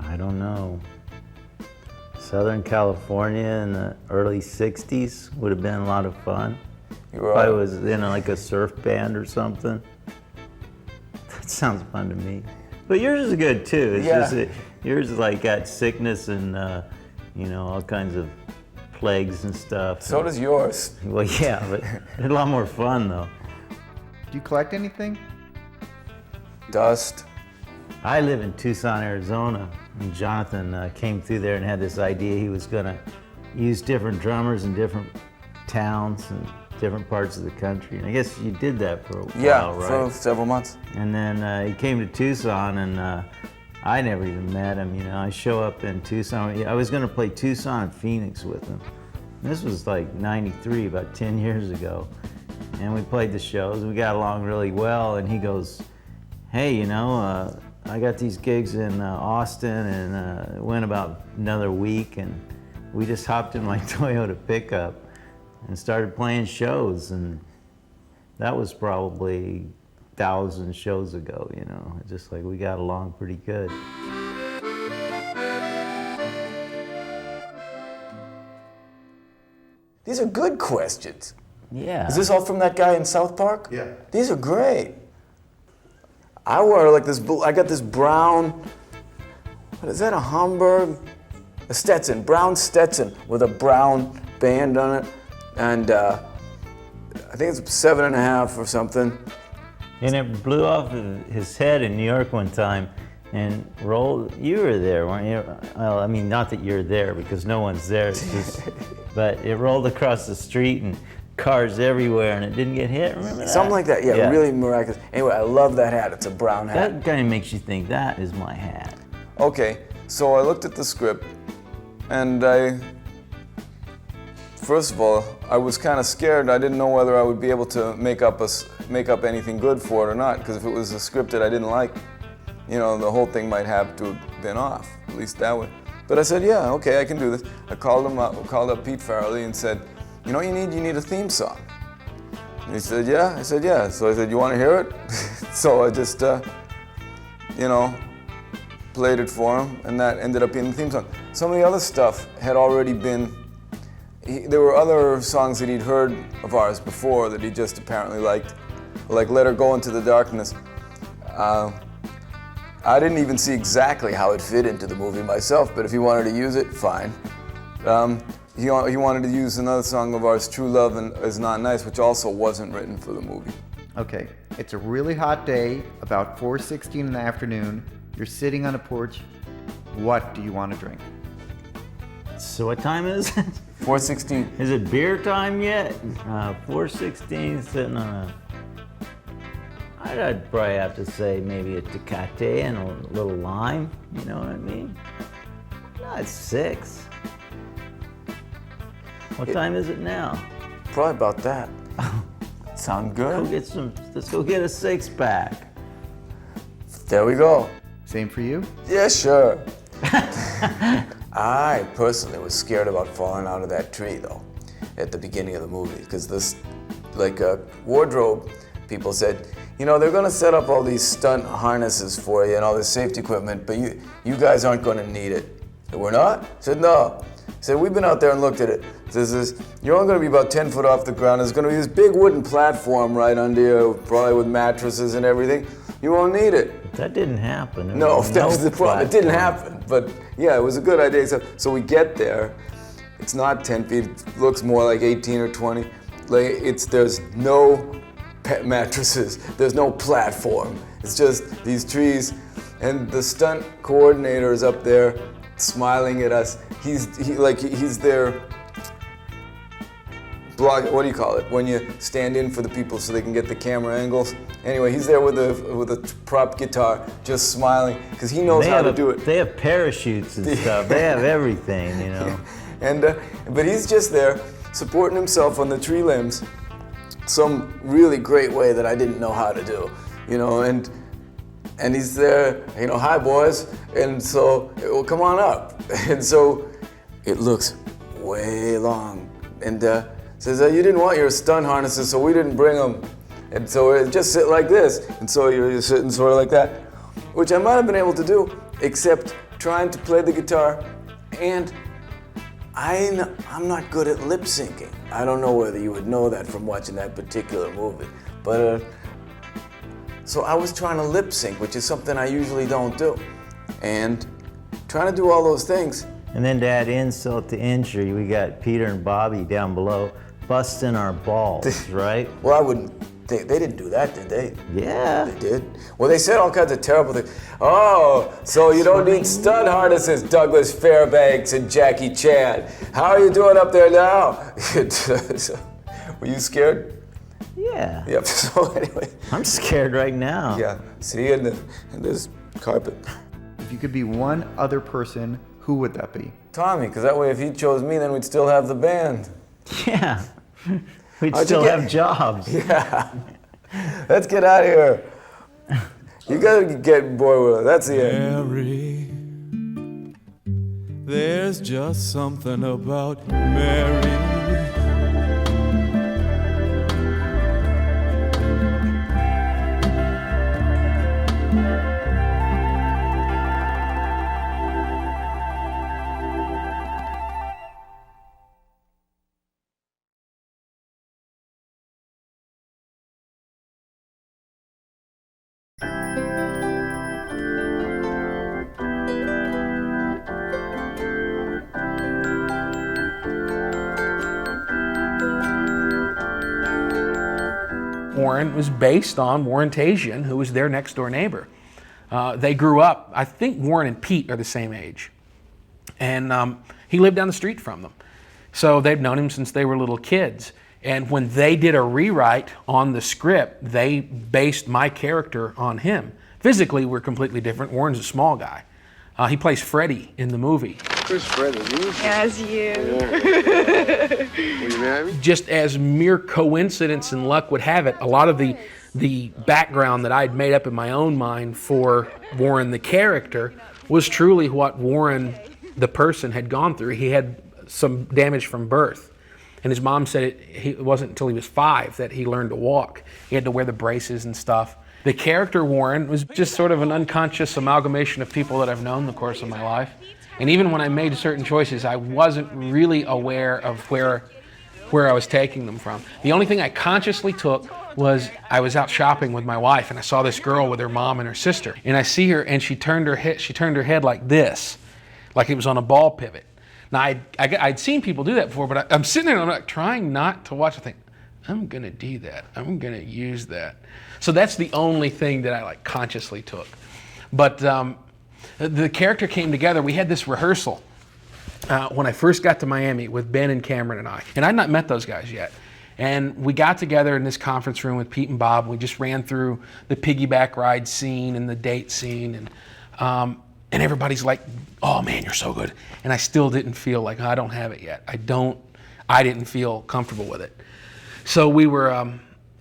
I don't know. Southern California in the early 60s would have been a lot of fun. You were if I was in like a surf band or something. That sounds fun to me. But yours is good too. It's just that yours is like got sickness and you know, all kinds of plagues and stuff. So does yours. Well, yeah, but it's a lot more fun though. Do you collect anything? Dust. I live in Tucson, Arizona, and Jonathan came through there and had this idea he was going to use different drummers in different towns and different parts of the country. And I guess you did that for a while, right? Yeah, for several months. And then he came to Tucson, and I never even met him. You know, I show up in Tucson. I was going to play Tucson and Phoenix with him. This was like '93, about 10 years ago. And we played the shows. We got along really well, and he goes, hey, you know, I got these gigs in Austin, and it went about another week, and we just hopped in my Toyota pickup and started playing shows, and that was probably 1,000 shows ago, you know. Just like we got along pretty good. These are good questions. Yeah. Is this all from that guy in South Park? Yeah. These are great. I wear like this, I got this brown, what is that, a Hamburg? A Stetson, brown Stetson with a brown band on it. And I think it's 7.5 or something. And it blew off his head in New York one time and rolled, you were there, weren't you? Well, I mean, not that you're there because no one's there, it's just, but it rolled across the street and cars everywhere and it didn't get hit, remember that? Something like that, yeah, really miraculous. Anyway, I love that hat, it's a brown hat. That kind of makes you think that is my hat. Okay, so I looked at the script and I first of all, I was kind of scared. I didn't know whether I would be able to make up anything good for it or not, because if it was a script that I didn't like, you know, the whole thing might have to have been off, at least that way. But I said, yeah, okay, I can do this. I called up Pete Farrelly and said, you know what you need a theme song. And he said, yeah. I said, yeah. So I said, you want to hear it? So I just, you know, played it for him, and that ended up being the theme song. Some of the other stuff had already been, there were other songs that he'd heard of ours before that he just apparently liked, like Let Her Go Into the Darkness. I didn't even see exactly how it fit into the movie myself, but if he wanted to use it, fine. He wanted to use another song of ours, True Love Is Not Nice, which also wasn't written for the movie. Okay, it's a really hot day, about 4:16 in the afternoon. You're sitting on a porch. What do you want to drink? So what time is it? 4:16. Is it beer time yet? 4:16, sitting on a... I'd probably have to say maybe a Tecate and a little lime, you know what I mean? No, it's 6. What time is it now? Probably about that. Sound good? Let's go get a 6-pack. There we go. Same for you? Yeah, sure. I personally was scared about falling out of that tree, though, at the beginning of the movie, because this, like, wardrobe people said, you know, they're gonna set up all these stunt harnesses for you and all this safety equipment, but you guys aren't gonna need it. We're not? I said, no. I said, we've been out there and looked at it. You're only gonna be about 10 foot off the ground. There's gonna be this big wooden platform right under you, probably with mattresses and everything. You won't need it. That didn't happen. No, that was the problem. It didn't happen. But yeah, it was a good idea. So we get there. It's not 10 feet. It looks more like 18 or 20. There's no mattresses. There's no platform. It's just these trees. And the stunt coordinator is up there smiling at us. He's there. What do you call it? When you stand in for the people so they can get the camera angles. Anyway, he's there with a prop guitar, just smiling, because he knows how to do it. They have parachutes and stuff. They have everything, you know. And but he's just there, supporting himself on the tree limbs, some really great way that I didn't know how to do, you know. And he's there, you know, hi boys, and so well, come on up. And so it looks way long, and says you didn't want your stunt harnesses, so we didn't bring them. And so it just sit like this, and so you're sitting sort of like that, which I might have been able to do, except trying to play the guitar, and I'm not good at lip syncing. I don't know whether you would know that from watching that particular movie, but so I was trying to lip sync, which is something I usually don't do, and trying to do all those things. And then to add insult to injury, we got Peter and Bobby down below busting our balls, right? Well, I wouldn't. They didn't do that, did they? Yeah. They did? Well, they said all kinds of terrible things. Oh, so you don't need stunt harnesses, Douglas Fairbanks and Jackie Chan. How are you doing up there now? Were you scared? Yeah. Yep, so anyway. I'm scared right now. Yeah, see in this carpet. If you could be one other person, who would that be? Tommy, because that way if he chose me, then we'd still have the band. Yeah. We'd still have jobs. Yeah. Let's get out of here. You gotta get bored with it. That's the end. Mary, there's just something about Mary. Warren was based on Warren Tasian, who was their next door neighbor. They grew up, I think Warren and Pete are the same age. And he lived down the street from them. So they've known him since they were little kids. And when they did a rewrite on the script, they based my character on him. Physically, we're completely different. Warren's a small guy. He plays Freddy in the movie. Who's Freddy? You? As you. Will you marry me? Just as mere coincidence and luck would have it, a lot of the background that I'd made up in my own mind for Warren the character was truly what Warren the person had gone through. He had some damage from birth. And his mom said it wasn't until he was 5 that he learned to walk. He had to wear the braces and stuff. The character Warren was just sort of an unconscious amalgamation of people that I've known in the course of my life. And even when I made certain choices, I wasn't really aware of where I was taking them from. The only thing I consciously took was I was out shopping with my wife, and I saw this girl with her mom and her sister. And I see her, and she turned her head like this, like it was on a ball pivot. Now, I'd seen people do that before, but I'm sitting there and I'm like trying not to watch. I think, I'm going to do that. I'm going to use that. So that's the only thing that I like consciously took. But the character came together. We had this rehearsal when I first got to Miami with Ben and Cameron and I. And I'd not met those guys yet. And we got together in this conference room with Pete and Bob. We just ran through the piggyback ride scene and the date scene. And everybody's like, oh man, you're so good. And I still didn't feel like, I don't have it yet. I didn't feel comfortable with it. So we were,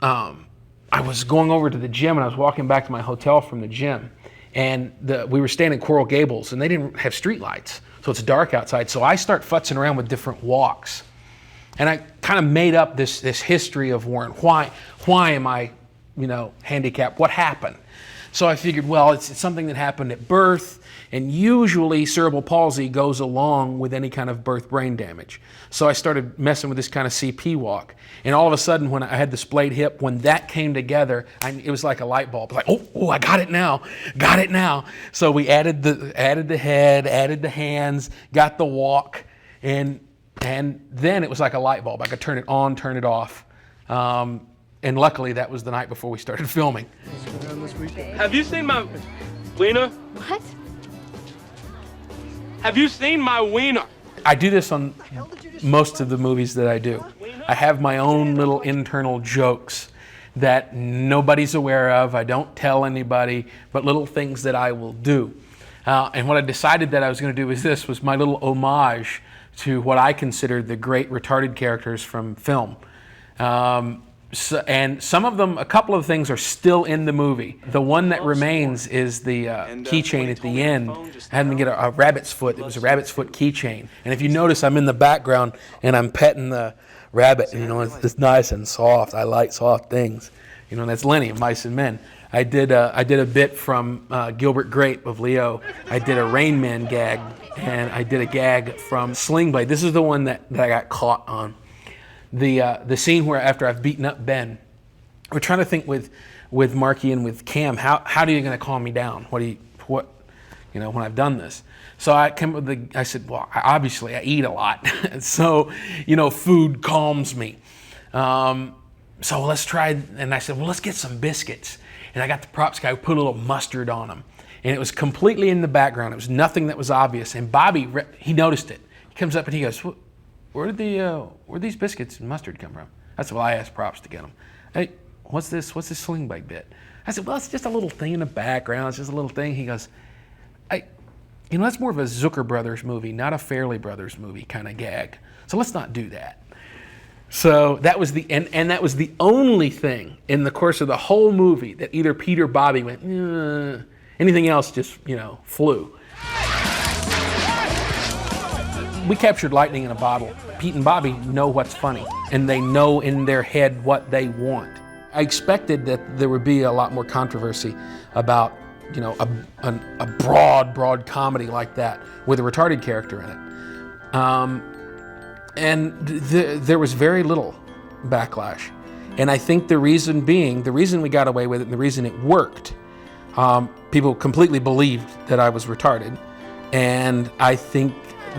I was going over to the gym and I was walking back to my hotel from the gym. And we were staying in Coral Gables and they didn't have street lights. So it's dark outside. So I start futzing around with different walks. And I kind of made up this history of Warren. Why am I, handicapped? What happened? So I figured, well, it's something that happened at birth, and usually cerebral palsy goes along with any kind of birth brain damage. So I started messing with this kind of CP walk. And all of a sudden, when I had the splayed hip, when that came together, it was like a light bulb. Like, oh, I got it now. So we added the head, added the hands, got the walk, and then it was like a light bulb. I could turn it on, turn it off. And luckily, that was the night before we started filming. Have you seen my wiener? What? Have you seen my wiener? I do this on most of the movies that I do. I have my own little internal jokes that nobody's aware of. I don't tell anybody, but little things that I will do. And what I decided that I was going to do was my little homage to what I consider the great retarded characters from film. And some of them, a couple of things are still in the movie. The one that remains is the keychain at the end. I had them get a rabbit's foot. It was a rabbit's foot keychain. And if you notice, I'm in the background and I'm petting the rabbit. And, it's nice and soft. I like soft things. That's Lenny of Mice and Men. I did a bit from Gilbert Grape of Leo. I did a Rain Man gag, and I did a gag from Sling Blade. This is the one that I got caught on. The scene where after I've beaten up Ben, we're trying to think with Marky and with Cam, how are you going to calm me down? When I've done this. So I came up with I said, well, obviously I eat a lot, so food calms me. So let's try, and I said, well, let's get some biscuits. And I got the props guy who put a little mustard on them, and it was completely in the background. It was nothing that was obvious. And Bobby, he noticed it. He comes up and he goes, where did these biscuits and mustard come from? I said, well, I asked props to get them. Hey, what's this sling bag bit? I said, well, it's just a little thing in the background. It's just a little thing. He goes, that's more of a Zucker Brothers movie, not a Farrelly Brothers movie kind of gag. So let's not do that. So that was and that was the only thing in the course of the whole movie that either Pete or Bobby went, anything else just, flew. We captured lightning in a bottle. Pete and Bobby know what's funny, and they know in their head what they want. I expected that there would be a lot more controversy about, a broad comedy like that with a retarded character in it. And there was very little backlash. And I think the reason we got away with it and the reason it worked, people completely believed that I was retarded. And I think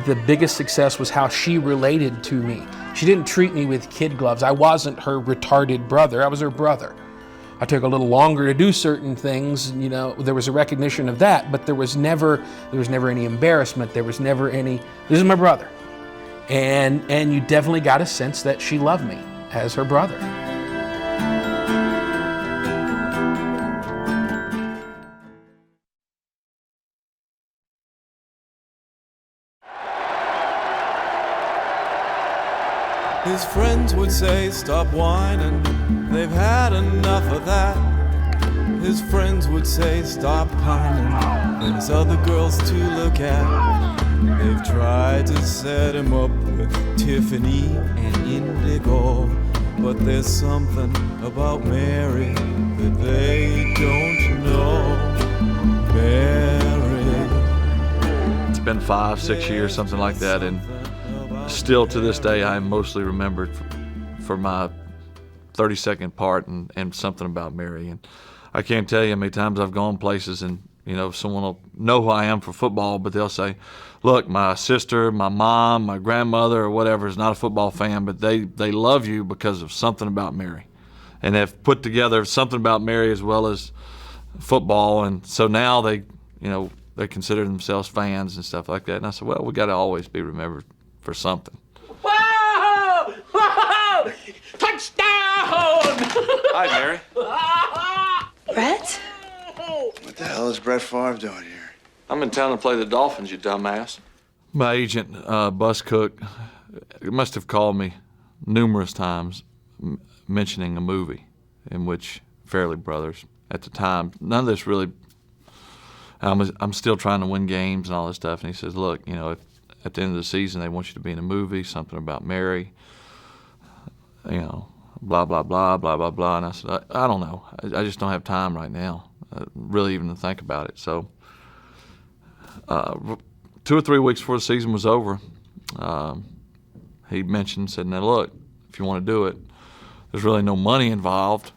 the biggest success was how she related to me. She didn't treat me with kid gloves. I wasn't her retarded brother. I was her brother. I took a little longer to do certain things. There was a recognition of that, but there was never any embarrassment. There was never any, this is my brother. And you definitely got a sense that she loved me as her brother. His friends would say, stop whining, they've had enough of that. His friends would say, stop pining, there's other girls to look at. They've tried to set him up with Tiffany and Indigo, but there's something about Mary that they don't know. Mary. It's been 5-6 years, something like that, and still to this day I am mostly remembered for my 30-second part and something about Mary. And I can't tell you how many times I've gone places and someone will know who I am for football, but they'll say, look, my sister, my mom, my grandmother, or whatever is not a football fan, but they love you because of something about Mary. And they've put together something about Mary as well as football, and so now they consider themselves fans and stuff like that. And I said, well, we got to always be remembered for something. Whoa! Whoa! Touchdown! Hi, Mary. Brett? What the hell is Brett Favre doing here? I'm in town to play the Dolphins, you dumbass. My agent, Bus Cook, must have called me numerous times mentioning a movie in which Farrelly brothers, at the time, none of this really, I'm still trying to win games and all this stuff, and he says, look, if at the end of the season they want you to be in a movie, something about Mary, blah, blah, blah, blah, blah, blah, and I said, I don't know. I just don't have time right now, really even to think about it. So 2 or 3 weeks before the season was over, he said, now look, if you want to do it, there's really no money involved,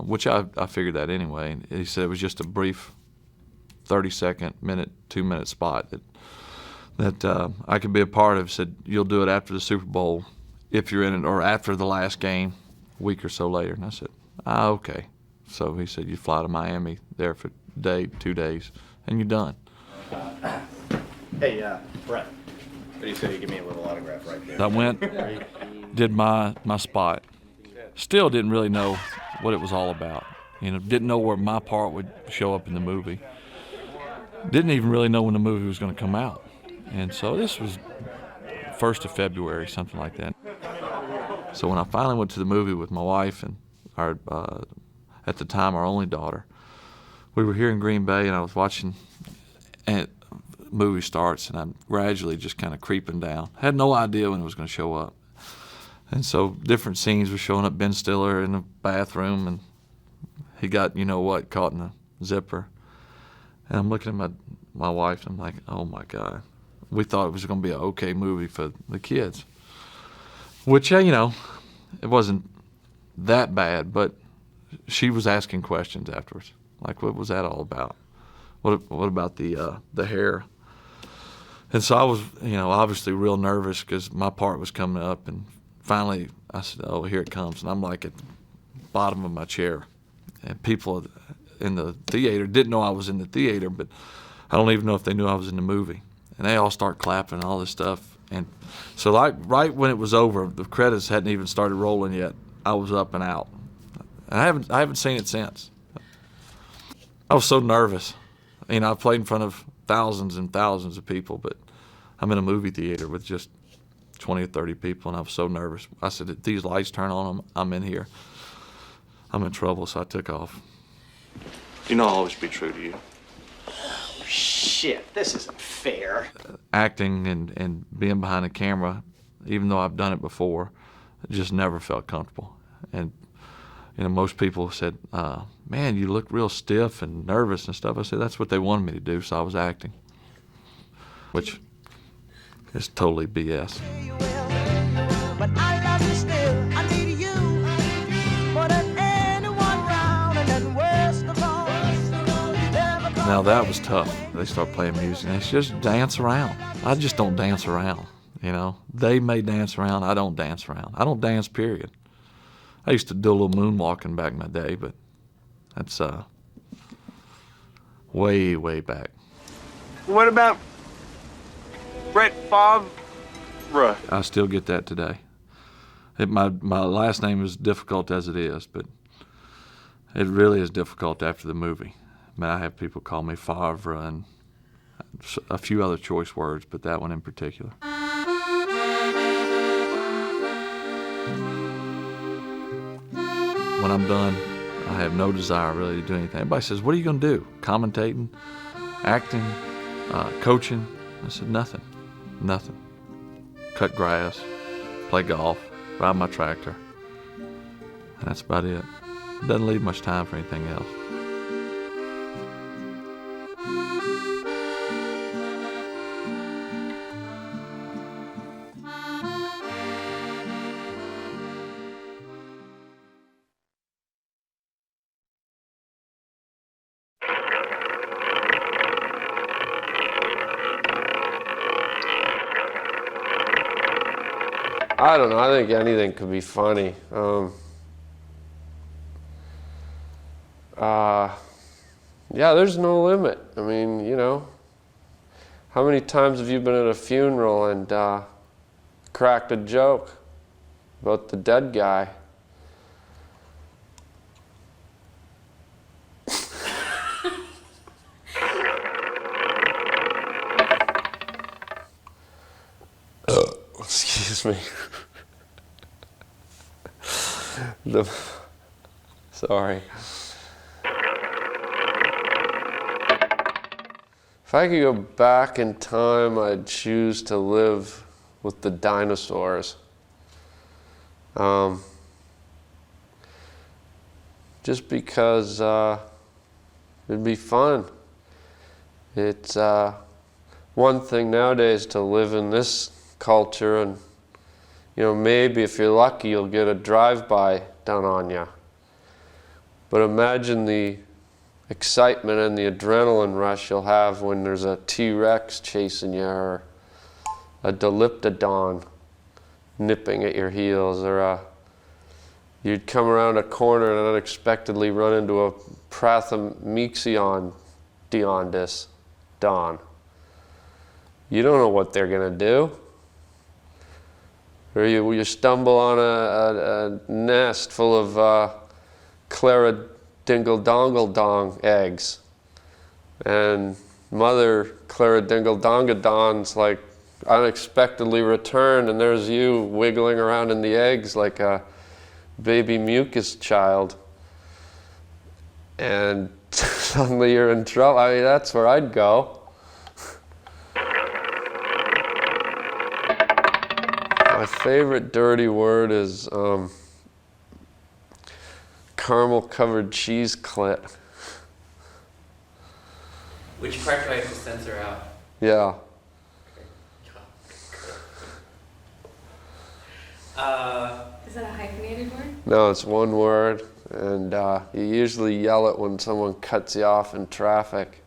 which I figured that anyway. And he said it was just a brief 30-second, 2-minute spot that I could be a part of. He said, you'll do it after the Super Bowl if you're in it, or after the last game, a week or so later. And I said, okay. So he said, you fly to Miami there for a day, 2 days, and you're done. Hey, Brett, what do you say you give me a little autograph right there? I went, did my spot. Still didn't really know what it was all about. Didn't know where my part would show up in the movie. Didn't even really know when the movie was going to come out. And so this was 1st of February, something like that. So when I finally went to the movie with my wife and our, at the time, our only daughter, we were here in Green Bay, and I was watching, and the movie starts, and I'm gradually just kind of creeping down. I had no idea when it was going to show up. And so different scenes were showing up. Ben Stiller in the bathroom, and he got, caught in a zipper. And I'm looking at my wife, and I'm like, oh my God. We thought it was going to be an okay movie for the kids. Which, it wasn't that bad, but she was asking questions afterwards. Like, what was that all about? What about the hair? And so I was, obviously real nervous because my part was coming up, and finally I said, oh, here it comes. And I'm like at the bottom of my chair. And people in the theater didn't know I was in the theater, but I don't even know if they knew I was in the movie. And they all start clapping and all this stuff. And so right when it was over, the credits hadn't even started rolling yet, I was up and out. And I haven't seen it since. I was so nervous. I've played in front of thousands and thousands of people, but I'm in a movie theater with just 20 or 30 people, and I was so nervous. I said, if these lights turn on, I'm in here. I'm in trouble, so I took off. I'll always be true to you. Oh, shit, this isn't fair. Acting and being behind the camera, even though I've done it before, it just never felt comfortable. And most people said, man, you look real stiff and nervous and stuff. I said, that's what they wanted me to do, so I was acting, which is totally BS. But I love you still. I need you more than anyone around, and then worst of all, Now that was tough. They start playing music, and it's just dance around. I just don't dance around, They may dance around, I don't dance around. I don't dance, period. I used to do a little moonwalking back in my day, but that's way, way back. What about Brett Favre? I still get that today. My last name is difficult as it is, but it really is difficult after the movie. I have people call me Favre and a few other choice words, but that one in particular. when I'm done, I have no desire really to do anything. Everybody says, what are you going to do? Commentating, acting, coaching? I said, nothing. Cut grass, play golf, ride my tractor. And that's about it. It doesn't leave much time for anything else. I don't know. I think anything could be funny. Yeah, there's no limit. I mean, you know, how many times have you been at a funeral and cracked a joke about the dead guy? Excuse me. Sorry. If I could go back in time, I'd choose to live with the dinosaurs. Just because it'd be fun. It's one thing nowadays to live in this culture, and you know, maybe if you're lucky you'll get a drive-by done on you. But imagine the excitement and the adrenaline rush you'll have when there's a T-Rex chasing you, or a Diliptodon nipping at your heels, or you'd come around a corner and unexpectedly run into a Prathamixion Deondis Don. You don't know what they're gonna do. Or you stumble on a nest full of Clara Dingle Dongle Dong eggs, and Mother Clara Dingle Dongadon's like unexpectedly returned, and there's you wiggling around in the eggs like a baby mucus child, and suddenly you're in trouble. I mean, that's where I'd go. My favorite dirty word is caramel-covered cheese clit. Which part do I have to censor out? Yeah. Is that a hyphenated word? No, it's one word, and you usually yell it when someone cuts you off in traffic.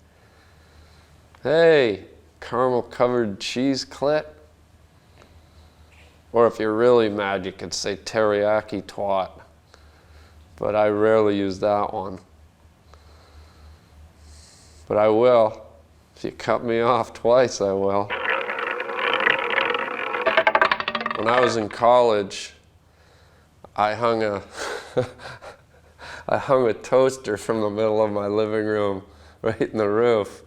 Hey, caramel-covered cheese clit. Or if you're really mad, you could say teriyaki twat. But I rarely use that one. But I will. If you cut me off twice, I will. When I was in college, I hung a toaster from the middle of my living room right in the roof.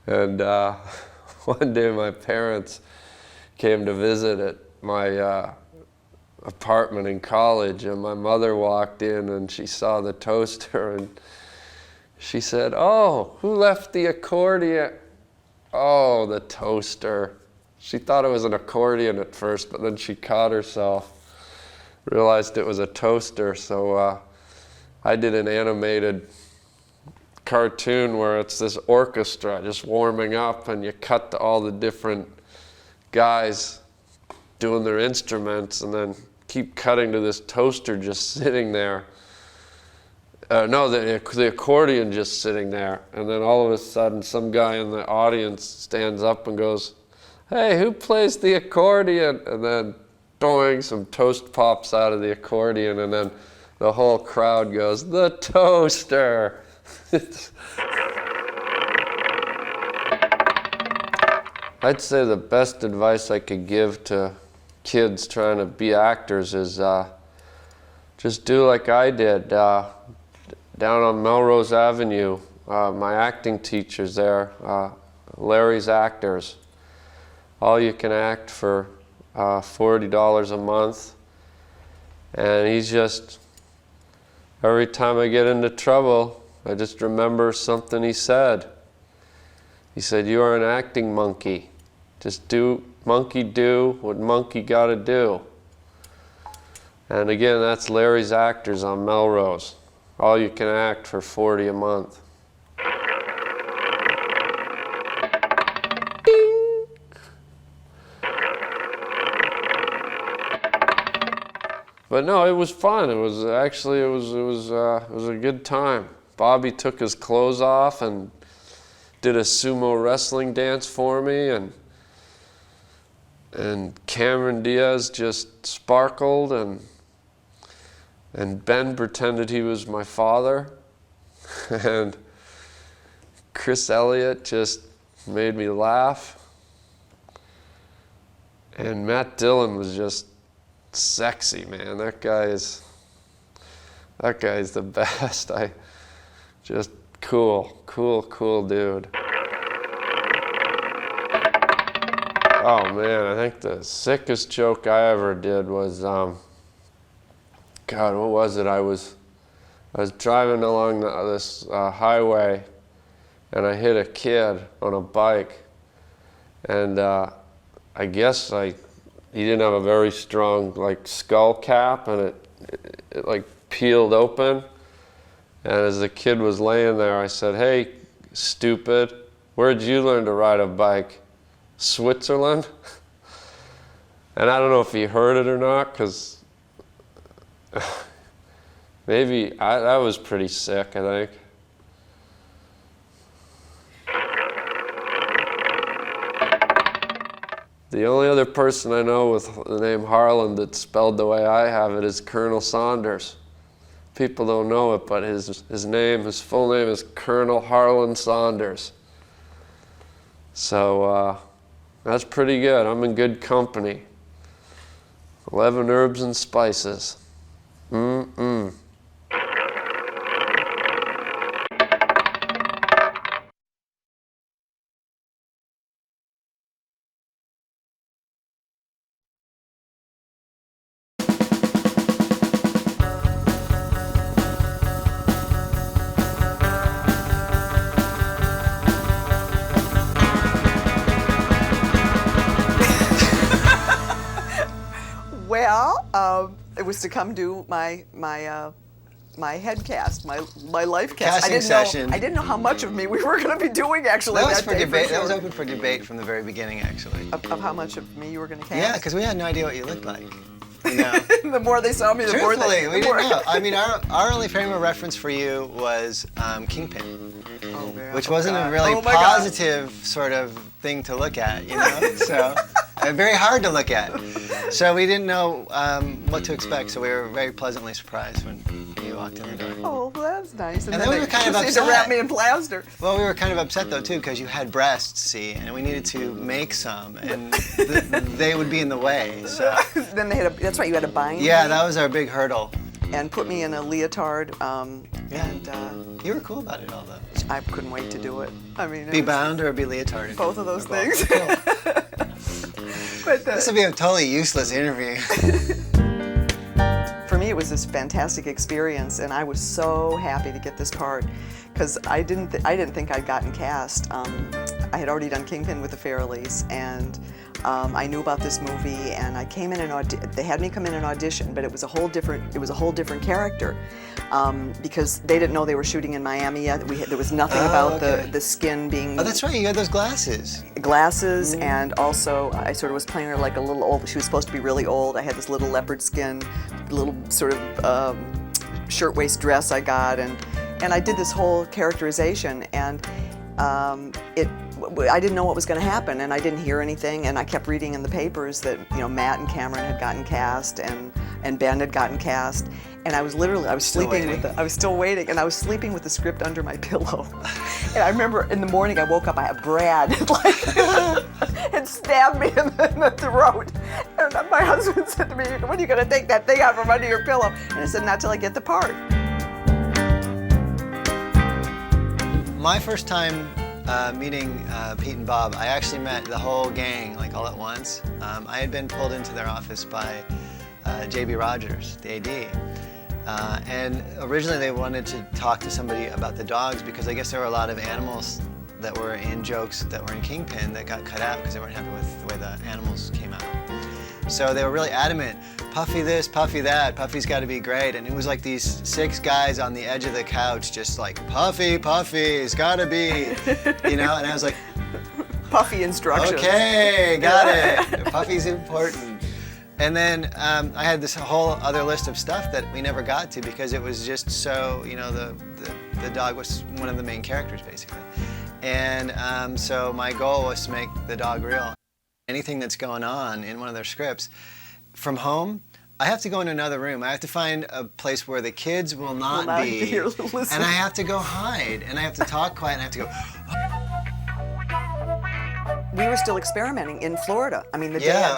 And one day my parents came to visit at my apartment in college, and my mother walked in and she saw the toaster and she said, "Oh, who left the accordion?" Oh, the toaster. She thought it was an accordion at first, but then she caught herself, realized it was a toaster. So I did an animated cartoon where it's this orchestra just warming up, and you cut to all the different guys doing their instruments, and then keep cutting to this toaster just sitting there. No, the accordion just sitting there. And then all of a sudden, some guy in the audience stands up and goes, "Hey, who plays the accordion?" And then, doing some toast pops out of the accordion, and then the whole crowd goes, "The toaster!" I'd say the best advice I could give to kids trying to be actors is just do like I did. Down on Melrose Avenue, my acting teacher's there, Larry's Actors. All you can act for $40 a month, and he's just every time I get into trouble, I just remember something he said. He said, "You are an acting monkey. Just do what monkey gotta do." And again, that's Larry's Actors on Melrose. All you can act for $40 a month. But no, it was fun. It was actually, it was a good time. Bobby took his clothes off and did a sumo wrestling dance for me, and Cameron Diaz just sparkled, and Ben pretended he was my father, and Chris Elliott just made me laugh, and Matt Dillon was just sexy, man. That guy is the best. Just cool dude. Oh man, I think the sickest joke I ever did was, God, what was it? I was driving along this highway, and I hit a kid on a bike, and I guess he didn't have a very strong skull cap, and it like peeled open. And as the kid was laying there, I said, "Hey, stupid, where'd you learn to ride a bike? Switzerland?" And I don't know if he heard it or not, because maybe that was pretty sick, I think. The only other person I know with the name Harlan that's spelled the way I have it is Colonel Saunders. People don't know it, but his full name is Colonel Harlan Saunders. So that's pretty good. I'm in good company. 11 herbs and spices. It was to come do my head cast, my life cast. Casting session. I didn't know how much of me we were going to be doing actually. That was that for day, debate. for sure. That was open for debate from the very beginning, actually. Of how much of me you were going to cast? Yeah, because we had no idea what you looked like. You know? The more they saw me, the more they... Truthfully, we didn't know. I mean, our only frame of reference for you was Kingpin, which wasn't a really positive sort of thing to look at, you know? So, very hard to look at. So we didn't know what to expect, so we were very pleasantly surprised when you walked in the door. Oh, well, that's nice. And then we were kind of upset. to wrap me in plaster. Well, we were kind of upset, though, too, because you had breasts, see, and we needed to make some, and they would be in the way, so... Then they had that's right, you had to bind me. Yeah, that was our big hurdle. And put me in a leotard, and... You were cool about it all, though. I couldn't wait to do it. I mean... Be bound or be leotarded? Both of those things. But, this would be a totally useless interview. For me, it was this fantastic experience, and I was so happy to get this part, because I didn't think I'd gotten cast. I had already done Kingpin with the Farrellys, and I knew about this movie, and I came in and they had me come in and audition, but it was a whole different character, because they didn't know they were shooting in Miami yet. There was nothing about the skin being... Oh, that's right, you had those glasses. Glasses, and also I sort of was playing her like a little old. She was supposed to be really old. I had this little leopard skin, little sort of shirtwaist dress I got, and I did this whole characterization, and I didn't know what was going to happen, and I didn't hear anything, and I kept reading in the papers that, you know, Matt and Cameron had gotten cast, and Ben had gotten cast, and I was sleeping I was still waiting, and I was sleeping with the script under my pillow. And I remember in the morning I woke up, I had Brad had stabbed me in the throat, and my husband said to me, "When are you going to take that thing out from under your pillow?" And I said, "Not till I get the part." My first time meeting Pete and Bob, I actually met the whole gang like all at once. I had been pulled into their office by J.B. Rogers, the AD, And originally they wanted to talk to somebody about the dogs because I guess there were a lot of animals that were in jokes that were in Kingpin that got cut out because they weren't happy with the way the animals came out. So they were really adamant, Puffy this, Puffy that, Puffy's got to be great. And it was like these 6 guys on the edge of the couch just like, Puffy, Puffy's got to be, you know? And I was like, Puffy instructions. Okay, got it. Puffy's important. And then I had this whole other list of stuff that we never got to because it was just so, you know, the dog was one of the main characters basically. And so my goal was to make the dog real. Anything that's going on in one of their scripts, from home, I have to go in another room. I have to find a place where the kids will not be, and I have to go hide, and I have to talk quiet, and I have to go. We were still experimenting in Florida. I mean, the day I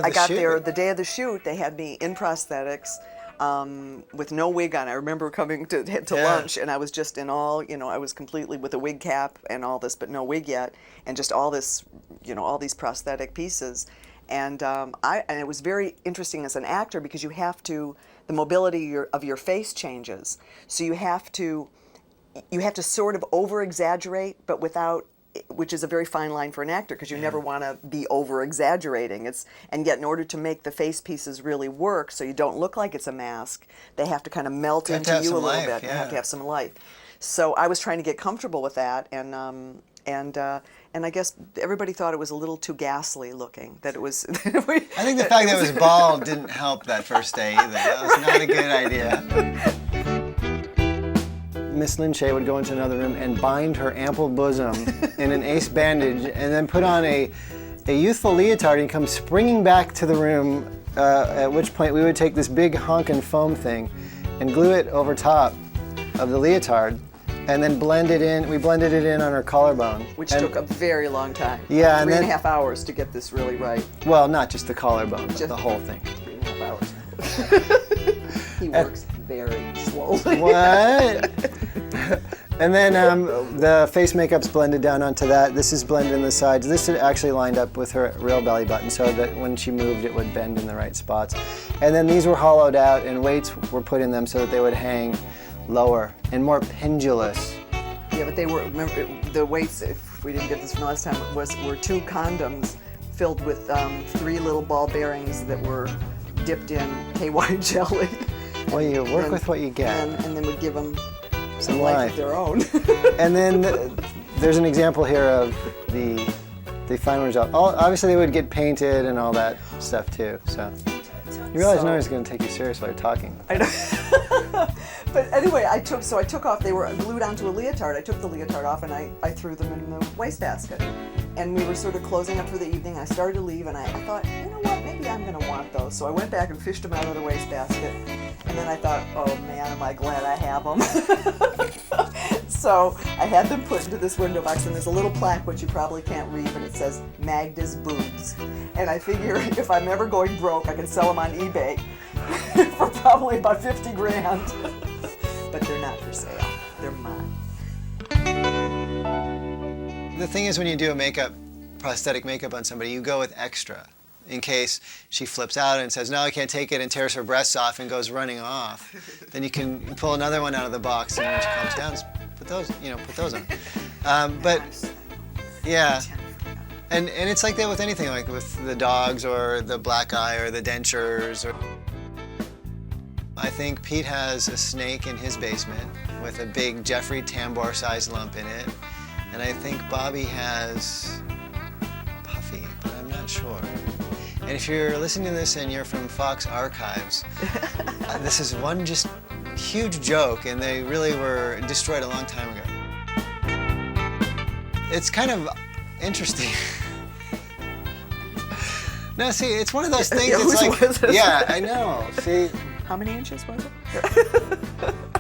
got there, the day of the shoot, they had me in prosthetics. With no wig on. I remember coming to lunch and I was just in all, you know, I was completely with a wig cap and all this, but no wig yet, and just all this, you know, all these prosthetic pieces. And and it was very interesting as an actor because you have to, the mobility of your face changes. So you have to sort of over-exaggerate, but without, which is a very fine line for an actor because you never want to be over-exaggerating. And yet in order to make the face pieces really work so you don't look like it's a mask, they have to kind of melt into you a little bit. You have to have some life. So I was trying to get comfortable with that, and I guess everybody thought it was a little too ghastly looking, that it was... I think the fact that it was bald didn't help that first day either. That was not a good idea. Miss Lynche would go into another room and bind her ample bosom in an ace bandage and then put on a youthful leotard and come springing back to the room, at which point we would take this big honkin' foam thing and glue it over top of the leotard and then blend it in. We blended it in on her collarbone. Which took a very long time. Yeah, and 3.5 hours to get this really right. Well, not just the collarbone, but the whole thing. 3.5 hours. He works very slowly. What? And then the face makeup's blended down onto that. This is blended in the sides. This is actually lined up with her real belly button so that when she moved it would bend in the right spots. And then these were hollowed out and weights were put in them so that they would hang lower and more pendulous. Yeah, but they were, remember, the weights, if we didn't get this from last time, were 2 condoms filled with 3 little ball bearings that were dipped in KY jelly. Well, you work with what you get. And then we'd give them some life of their own. And then there's an example here of the final result. Obviously they would get painted and all that stuff too, so. You realize no one's going to take you serious while you're talking. I know. But anyway, I took off, they were glued onto a leotard. I took the leotard off and I threw them in the wastebasket. And we were sort of closing up for the evening. I started to leave and I thought, you know what, maybe I'm going to want those. So I went back and fished them out of the wastebasket. And then I thought, oh man, am I glad I have them. So I had them put into this window box and there's a little plaque which you probably can't read, but it says Magda's boobs. And I figure if I'm ever going broke, I can sell them on eBay for probably about 50 grand. But they're not for sale, they're mine. The thing is when you do a prosthetic makeup on somebody, you go with extra in case she flips out and says, no, I can't take it, and tears her breasts off and goes running off. Then you can pull another one out of the box and when she calms down, put those on. But yeah, and it's like that with anything, like with the dogs or the black eye or the dentures. I think Pete has a snake in his basement with a big Jeffrey Tambor-sized lump in it. And I think Bobby has Puffy, but I'm not sure. And if you're listening to this and you're from Fox Archives, this is one just huge joke, and they really were destroyed a long time ago. It's kind of interesting. No, see, it's one of those things. It's like, yeah, I know. See, how many inches was it?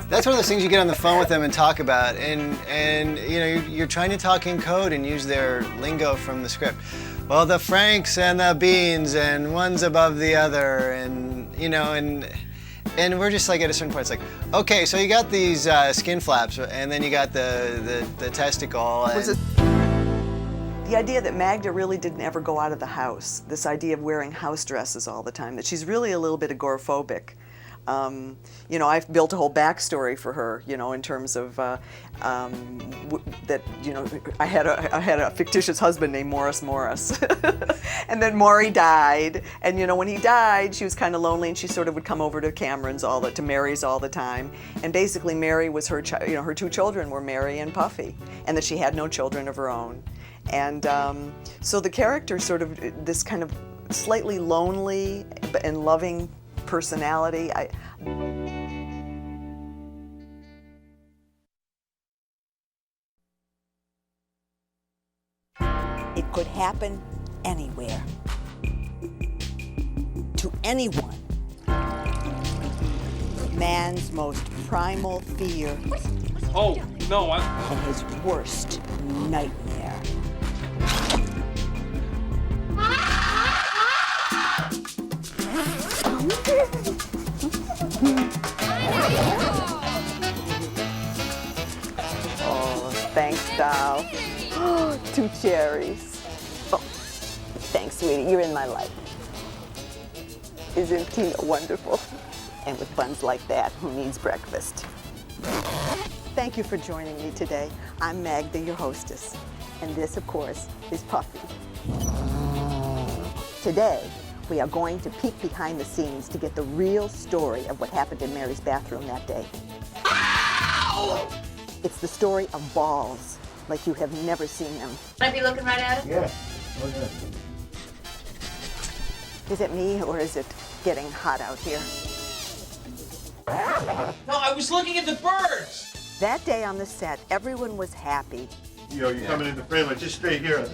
That's one of those things you get on the phone with them and talk about, and you know you're trying to talk in code and use their lingo from the script. Well, the Franks and the beans, and one's above the other, and you know, and we're just like at a certain point, it's like, okay, so you got these skin flaps, and then you got the testicle. And... Was it the idea that Magda really didn't ever go out of the house? This idea of wearing house dresses all the time, that she's really a little bit agoraphobic. You know, I've built a whole backstory for her, you know, in terms of that, you know, I had a fictitious husband named Morris. And then Maury died, and you know, when he died, she was kind of lonely, and she sort of would come over to to Mary's all the time. And basically, Mary was her, you know, her two children were Mary and Puffy, and that she had no children of her own. And so the character sort of this kind of slightly lonely and loving personality. It could happen anywhere. To anyone. Man's most primal fear. Oh, no, and his worst nightmare. Oh, thanks, doll. 2 cherries. Oh, thanks, sweetie. You're in my life. Isn't Tina wonderful? And with buns like that, who needs breakfast? Thank you for joining me today. I'm Magda, your hostess. And this, of course, is Puffy. Today, we are going to peek behind the scenes to get the real story of what happened in Mary's bathroom that day. Ow! It's the story of balls, like you have never seen them. Might be looking right at it? Yeah. Okay. Is it me, or is it getting hot out here? No, I was looking at the birds. That day on the set, everyone was happy. You know, you're coming in the frame like just straight here.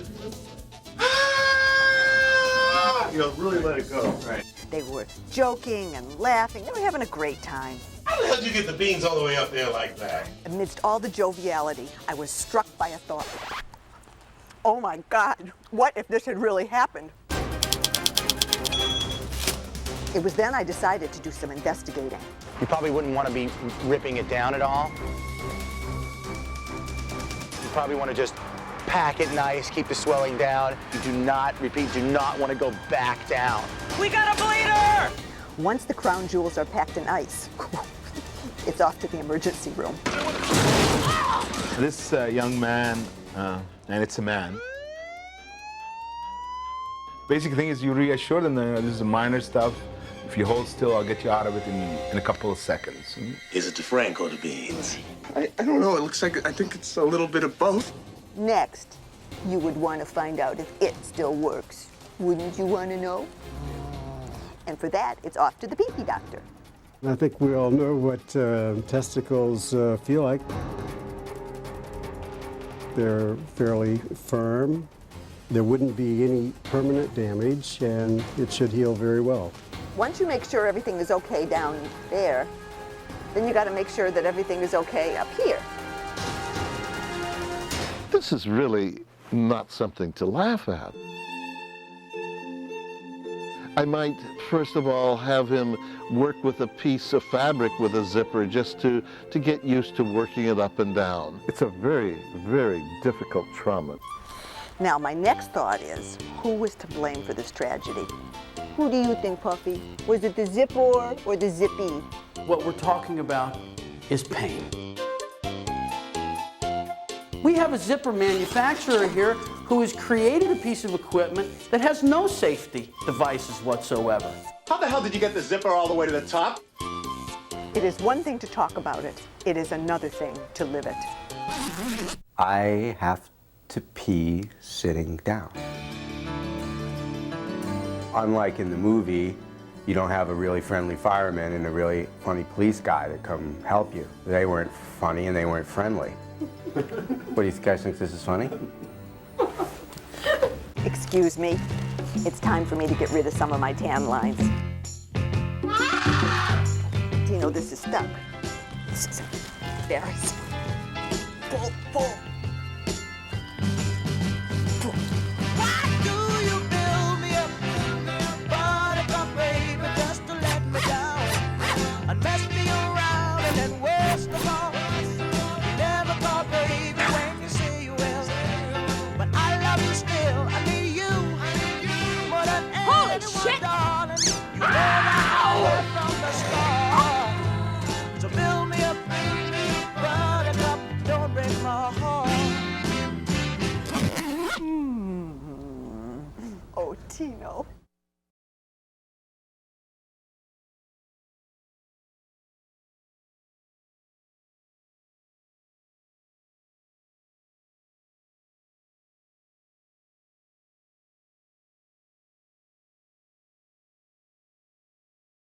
You know, really let it go. Right. They were joking and laughing. They were having a great time. How the hell did you get the beans all the way up there like that? Amidst all the joviality, I was struck by a thought. Oh my God, what if this had really happened? It was then I decided to do some investigating. You probably wouldn't want to be ripping it down at all. You probably want to just pack it nice, keep the swelling down. You do not, repeat, do not want to go back down. We got a bleeder! Once the crown jewels are packed in ice, it's off to the emergency room. This young man, and it's a man. Basic thing is you reassure them that this is minor stuff. If you hold still, I'll get you out of it in a couple of seconds. Is it the Frank or the beans? I don't know. It looks like I think it's a little bit of both. Next, you would want to find out if it still works. Wouldn't you want to know? And for that, it's off to the pee-pee doctor. I think we all know what testicles feel like. They're fairly firm. There wouldn't be any permanent damage, and it should heal very well. Once you make sure everything is okay down there, then you got to make sure that everything is okay up here. This is really not something to laugh at. I might, first of all, have him work with a piece of fabric with a zipper just to get used to working it up and down. It's a very, very difficult trauma. Now, my next thought is, who was to blame for this tragedy? Who do you think, Puffy? Was it the zipper or the zippy? What we're talking about is pain. We have a zipper manufacturer here who has created a piece of equipment that has no safety devices whatsoever. How the hell did you get the zipper all the way to the top? It is one thing to talk about it. It is another thing to live it. I have to pee sitting down. Unlike in the movie, you don't have a really friendly fireman and a really funny police guy that come help you. They weren't funny and they weren't friendly. What, do you guys think this is funny? Excuse me. It's time for me to get rid of some of my tan lines. Do you know this is stuck? This is embarrassing. Pull, pull.